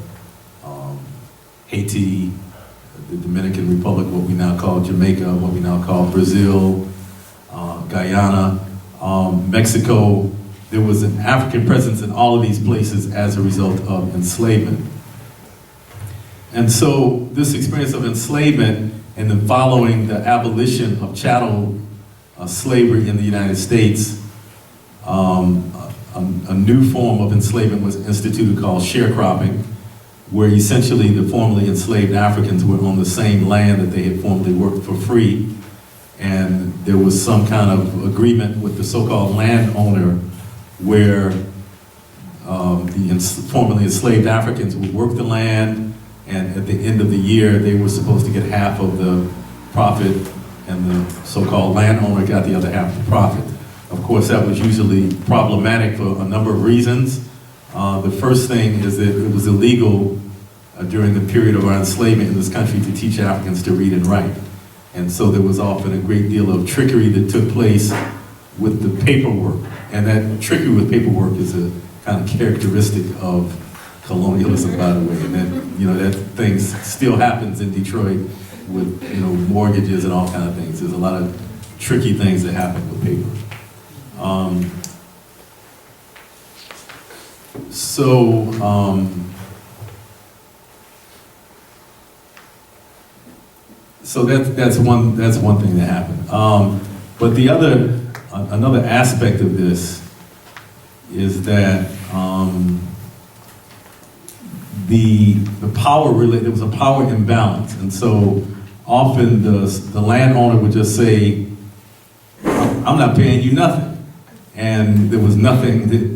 Haiti, the Dominican Republic, what we now call Jamaica, what we now call Brazil, Guyana, Mexico. There was an African presence in all of these places as a result of enslavement. And so this experience of enslavement and then following the abolition of chattel slavery in the United States, a new form of enslavement was instituted called sharecropping, where essentially the formerly enslaved Africans were on the same land that they had formerly worked for free. And there was some kind of agreement with the so-called landowner where the formerly enslaved Africans would work the land, and at the end of the year, they were supposed to get half of the profit, and the so-called landowner got the other half of the profit. Of course, that was usually problematic for a number of reasons. The first thing is that it was illegal during the period of our enslavement in this country to teach Africans to read and write. And so there was often a great deal of trickery that took place with the paperwork. And that trickery with paperwork is a kind of characteristic of colonialism, by the way. And that, that thing still happens in Detroit with, mortgages and all kinds of things. There's a lot of tricky things that happen with paper. So that's one thing that happened. But another aspect of this is that the power there was a power imbalance, and so often the landowner would just say, "I'm not paying you nothing," and there was nothing that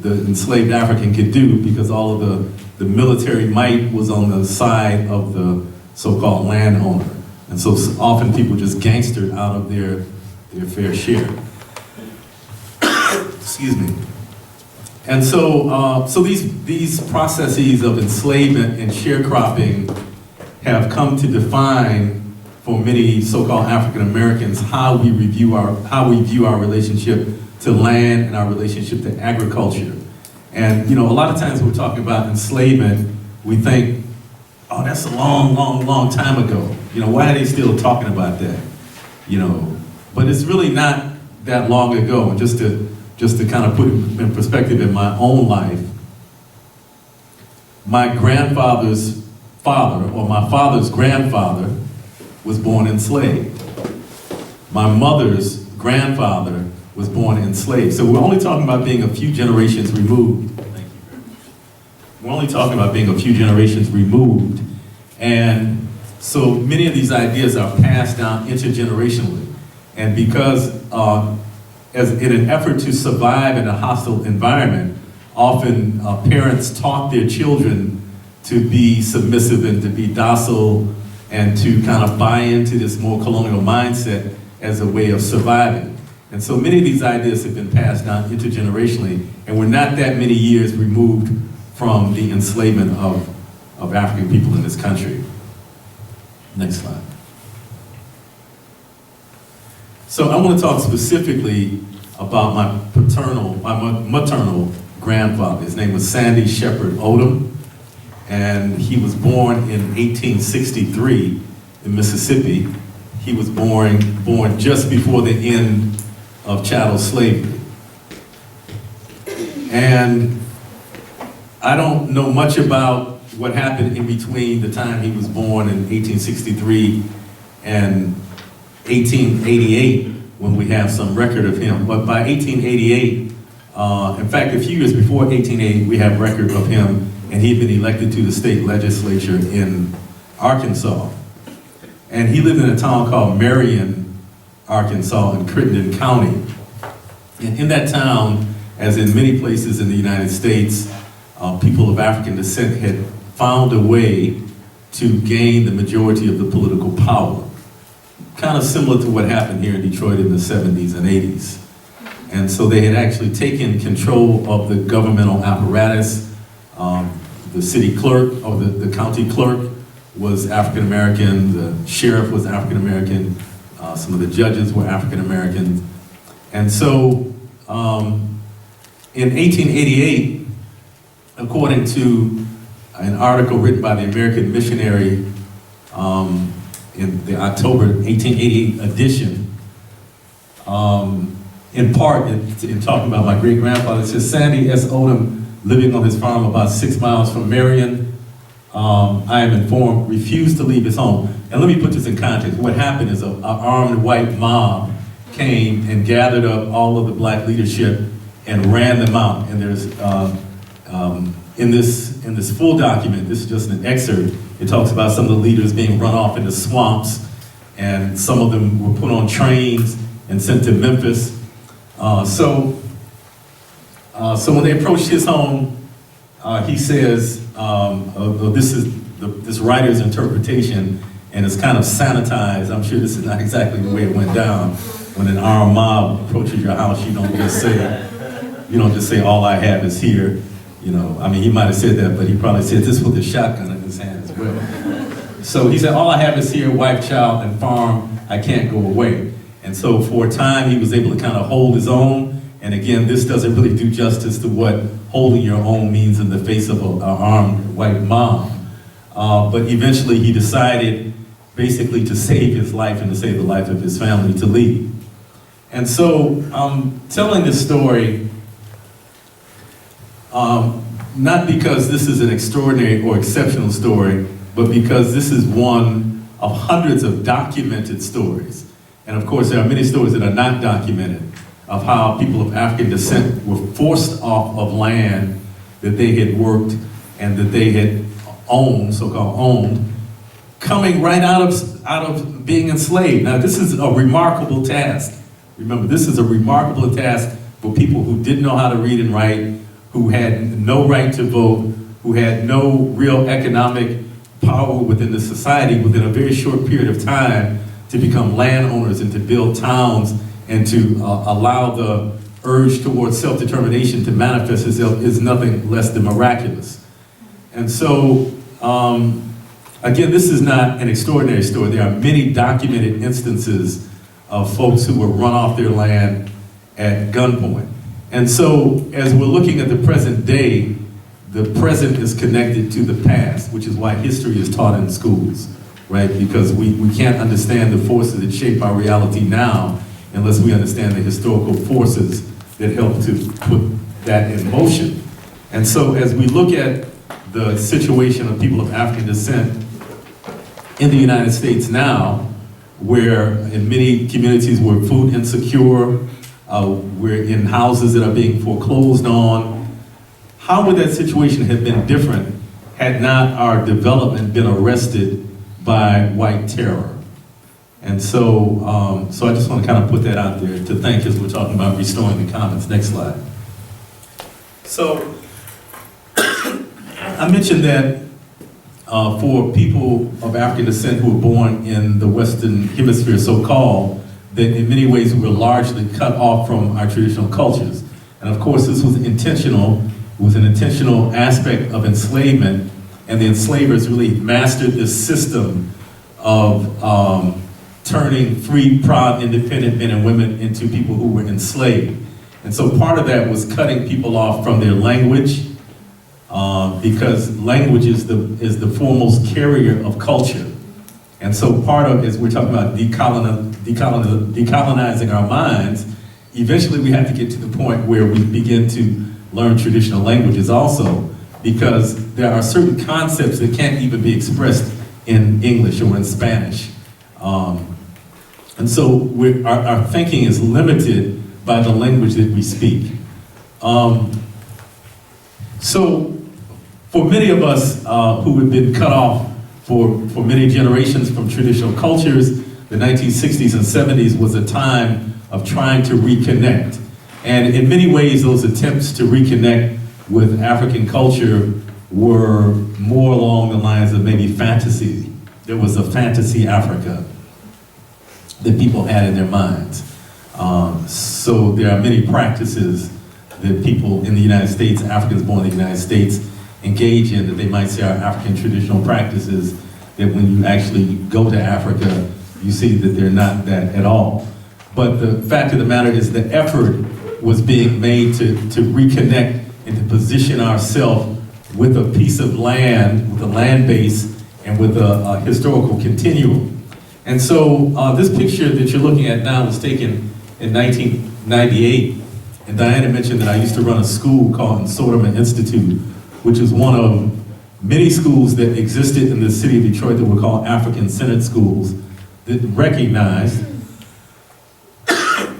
the enslaved African could do because all of the military might was on the side of the so-called landowner. And so often people just gangstered out of their fair share. Excuse me. And so these processes of enslavement and sharecropping have come to define for many so-called African Americans how we view our relationship to land and our relationship to agriculture. And a lot of times when we're talking about enslavement, we think, oh, that's a long, long, long time ago. Why are they still talking about that? But it's really not that long ago. And just to kind of put it in perspective in my own life, my grandfather's father, or my father's grandfather, was born enslaved. My mother's grandfather was born enslaved. So we're only talking about being a few generations removed. Thank you very much. We're only talking about being a few generations removed. And so many of these ideas are passed down intergenerationally. And because as in an effort to survive in a hostile environment, often parents taught their children to be submissive and to be docile and to kind of buy into this more colonial mindset as a way of surviving. And so many of these ideas have been passed down intergenerationally, and we're not that many years removed from the enslavement of African people in this country. Next slide. So I want to talk specifically about my maternal grandfather. His name was Sandy Shepherd Odom, and he was born in 1863 in Mississippi. He was born just before the end of chattel slavery. And I don't know much about what happened in between the time he was born in 1863 and 1888, when we have some record of him. But by 1888, in fact, a few years before 1888, we have record of him, and he had been elected to the state legislature in Arkansas. And he lived in a town called Marion, Arkansas, in Crittenden County. And in that town, as in many places in the United States, people of African descent had found a way to gain the majority of the political power. Kind of similar to what happened here in Detroit in the 70s and 80s. And so they had actually taken control of the governmental apparatus. The city clerk, or the county clerk, was African American, the sheriff was African American, some of the judges were African American. And so in 1888, according to an article written by the American Missionary in the October 1888 edition, in part, in talking about my great-grandfather, it says, Sandy S. Odom, living on his farm about 6 miles from Marion, I am informed, refused to leave his home. And let me put this in context. What happened is an armed white mob came and gathered up all of the black leadership and ran them out. And there's, in this full document, this is just an excerpt, it talks about some of the leaders being run off into swamps, and some of them were put on trains and sent to Memphis. So when they approached his home, he says, this is this writer's interpretation, and it's kind of sanitized. I'm sure this is not exactly the way it went down. When an armed mob approaches your house, you don't just say, all I have is here. You know, I mean, he might have said that, but he probably said this with a shotgun in his hand as well. So he said, all I have is here, wife, child, and farm. I can't go away. And so for a time, he was able to kind of hold his own. And again, this doesn't really do justice to what holding your own means in the face of an armed white mob. But eventually he decided basically to save his life and to save the life of his family to leave. And so I'm telling this story not because this is an extraordinary or exceptional story, but because this is one of hundreds of documented stories. And of course, there are many stories that are not documented of how people of African descent were forced off of land that they had worked and that they had owned, so-called owned, coming right out of being enslaved. Now, this is a remarkable task. Remember, this is a remarkable task for people who didn't know how to read and write, who had no right to vote, who had no real economic power within the society within a very short period of time to become landowners and to build towns and to allow the urge towards self-determination to manifest itself is nothing less than miraculous. And so, again, this is not an extraordinary story. There are many documented instances of folks who were run off their land at gunpoint. And so, as we're looking at the present day, the present is connected to the past, which is why history is taught in schools, right? Because we can't understand the forces that shape our reality now unless we understand the historical forces that help to put that in motion. And so as we look at the situation of people of African descent in the United States now, where in many communities we're food insecure, We're in houses that are being foreclosed on. How would that situation have been different had not our development been arrested by white terror? And so, so I just want to kind of put that out there to thank as we're talking about restoring the commons. Next slide. So, I mentioned that for people of African descent who were born in the Western Hemisphere, so-called, that in many ways we were largely cut off from our traditional cultures. And of course, this was intentional. It was an intentional aspect of enslavement, and the enslavers really mastered this system of turning free, proud, independent men and women into people who were enslaved. And so part of that was cutting people off from their language, because language is the foremost carrier of culture. And so part of, as we're talking about decolonizing our minds, eventually we have to get to the point where we begin to learn traditional languages also, because there are certain concepts that can't even be expressed in English or in Spanish. And so our thinking is limited by the language that we speak. So for many of us who have been cut off for many generations from traditional cultures, the 1960s and 70s was a time of trying to reconnect. And in many ways, those attempts to reconnect with African culture were more along the lines of maybe fantasy. There was a fantasy Africa that people had in their minds. So there are many practices that people in the United States, Africans born in the United States, engage in that they might say are African traditional practices, that when you actually go to Africa, you see that they're not that at all. But the fact of the matter is the effort was being made to reconnect and to position ourselves with a piece of land, with a land base, and with a historical continuum. And so this picture that you're looking at now was taken in 1998. And Diana mentioned that I used to run a school called Soderman Institute, which is one of many schools that existed in the city of Detroit that were called African-centered schools that recognized,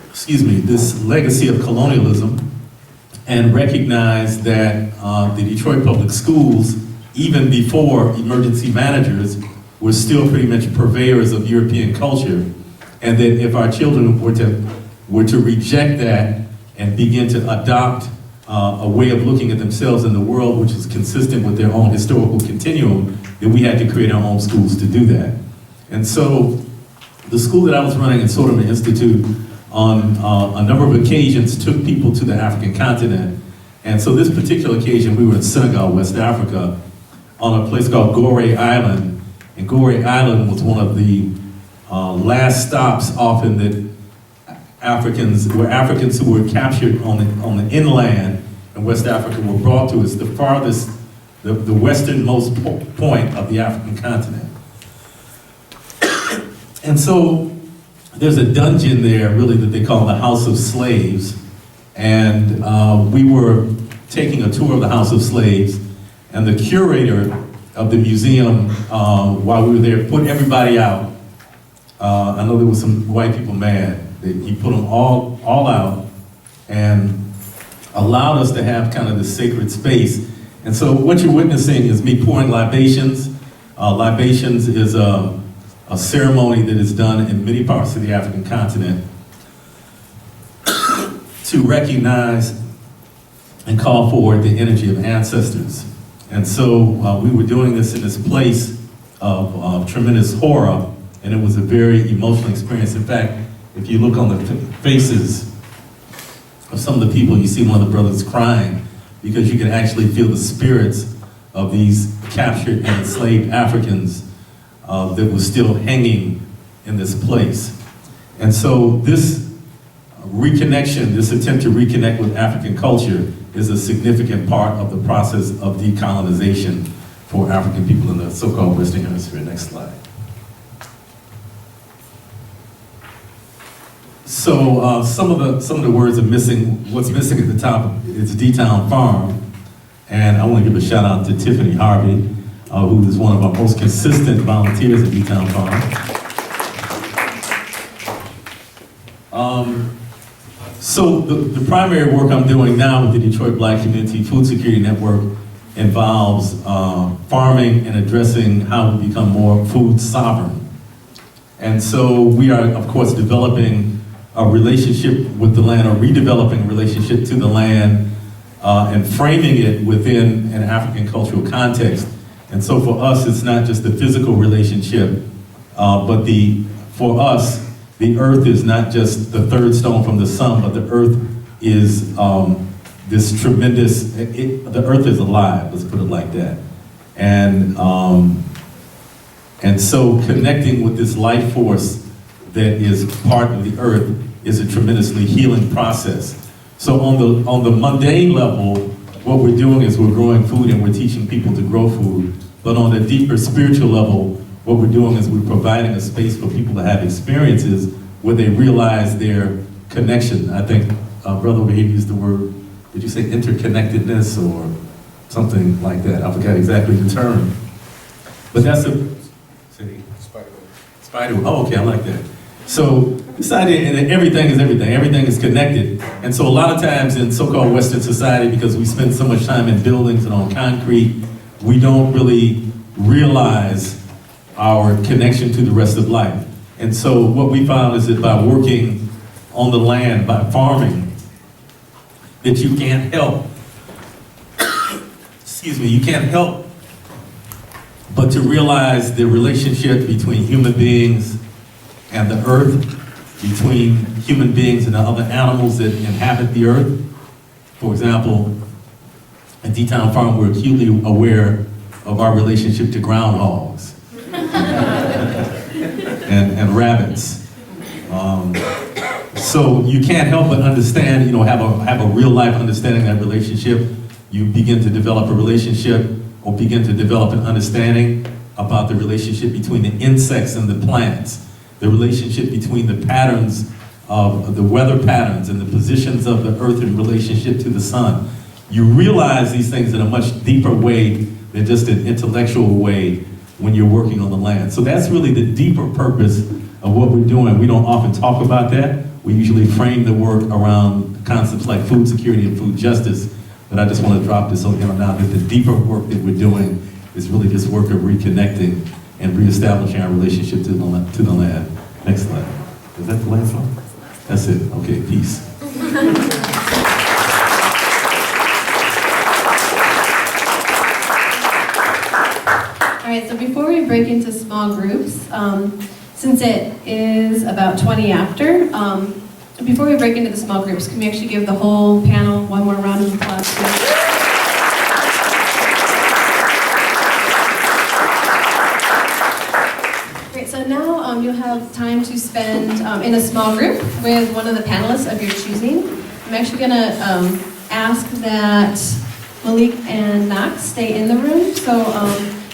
excuse me, this legacy of colonialism, and recognized that the Detroit public schools, even before emergency managers, were still pretty much purveyors of European culture, and that if our children were to reject that and begin to adopt a way of looking at themselves in the world which is consistent with their own historical continuum, then we had to create our own schools to do that. And so the school that I was running at Soderman Institute on a number of occasions took people to the African continent. And so this particular occasion, we were in Senegal, West Africa, on a place called Gorée Island. And Gorée Island was one of the last stops often that Africans who were captured on the inland in West Africa were brought to. It's the farthest, the westernmost point of the African continent. And so there's a dungeon there, really, that they call the House of Slaves. And we were taking a tour of the House of Slaves, and the curator of the museum, while we were there, put everybody out. I know there was some white people mad. He put them all out and allowed us to have kind of this sacred space. And so what you're witnessing is me pouring libations. Libations is a ceremony that is done in many parts of the African continent to recognize and call forward the energy of ancestors. And so we were doing this in this place of tremendous horror, and it was a very emotional experience. In fact, if you look on the faces of some of the people, you see one of the brothers crying because you can actually feel the spirits of these captured and enslaved Africans that were still hanging in this place. And so this reconnection, this attempt to reconnect with African culture is a significant part of the process of decolonization for African people in the so-called Western Hemisphere. Next slide. So some of the words are missing. What's missing at the top is D-Town Farm. And I want to give a shout out to Tiffany Harvey, who is one of our most consistent volunteers at D-Town Farm. So the primary work I'm doing now with the Detroit Black Community Food Security Network involves farming and addressing how we become more food sovereign. And so we are, of course, developing a relationship with the land, or redeveloping a relationship to the land, and framing it within an African cultural context. And so for us, it's not just the physical relationship, but for us, the earth is not just the third stone from the sun, but the earth is this tremendous, the earth is alive, let's put it like that. And so connecting with this life force that is part of the earth is a tremendously healing process. So on the mundane level, what we're doing is we're growing food and we're teaching people to grow food. But on the deeper spiritual level, what we're doing is we're providing a space for people to have experiences where they realize their connection. I think Brother Wade used the word, did you say interconnectedness or something like that? I forgot exactly the term. But that's Spider. Oh, okay, I like that. So this idea, and everything is everything. Everything is connected. And so a lot of times in so-called Western society, because we spend so much time in buildings and on concrete, we don't really realize our connection to the rest of life. And so what we found is that by working on the land, by farming, that you can't help, you can't help but to realize the relationship between human beings and the earth, between human beings and the other animals that inhabit the earth. For example, at D-Town Farm, we're acutely aware of our relationship to groundhogs and rabbits. So you can't help but understand, have a real life understanding of that relationship. You begin to develop a relationship or begin to develop an understanding about the relationship between the insects and the plants, the relationship between the patterns of the weather patterns and the positions of the earth in relationship to the sun. You realize these things in a much deeper way than just an intellectual way when you're working on the land. So that's really the deeper purpose of what we're doing. We don't often talk about that. We usually frame the work around concepts like food security and food justice, but I just want to drop this on now that the deeper work that we're doing is really this work of reconnecting and reestablishing our relationship to the land. Next slide. Is that the last one? That's it. Okay, peace. All right, so before we break into small groups, since it is about 20 after, before we break into the small groups, can we actually give the whole panel one more round of applause, please? Great, so now you'll have time to spend in a small group with one of the panelists of your choosing. I'm actually gonna ask that Malik and Knox stay in the room. So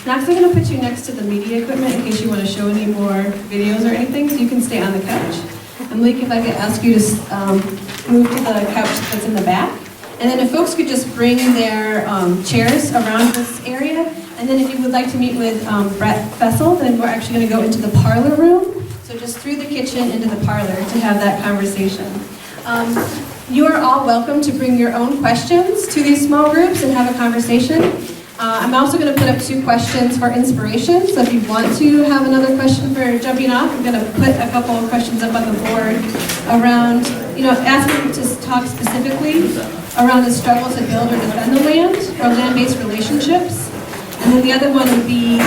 Knox, I'm gonna put you next to the media equipment in case you wanna show any more videos or anything, so you can stay on the couch. And Malik, if I could ask you to move to the couch that's in the back. And then if folks could just bring their chairs around this area. And then if you would like to meet with Brett Fessel, then we're actually gonna go into the parlor room. So just through the kitchen into the parlor to have that conversation. You are all welcome to bring your own questions to these small groups and have a conversation. I'm also going to put up 2 questions for inspiration. So if you want to have another question for jumping off, I'm going to put a couple of questions up on the board around, asking to talk specifically around the struggle to build or defend the land or land-based relationships. And then the other one would be,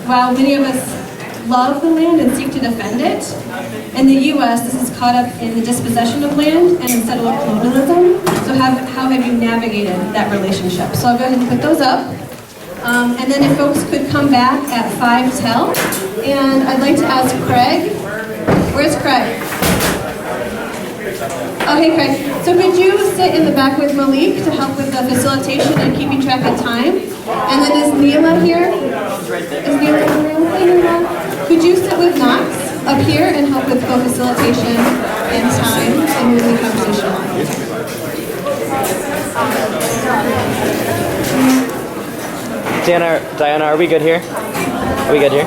while many of us love the land and seek to defend it, in the U.S., this is caught up in the dispossession of land and in settler colonialism. So how have you navigated that relationship? So I'll go ahead and put those up. And then if folks could come back at 5:10, and I'd like to ask Craig. Where's Craig? Okay, Craig. So could you sit in the back with Malik to help with the facilitation and keeping track of time? And then is Neela here? Is Neela in the room? Hey, Neela. Could you sit with Knox up here and help with co-facilitation and time and moving the conversation on? Diana, are we good here? Are we good here?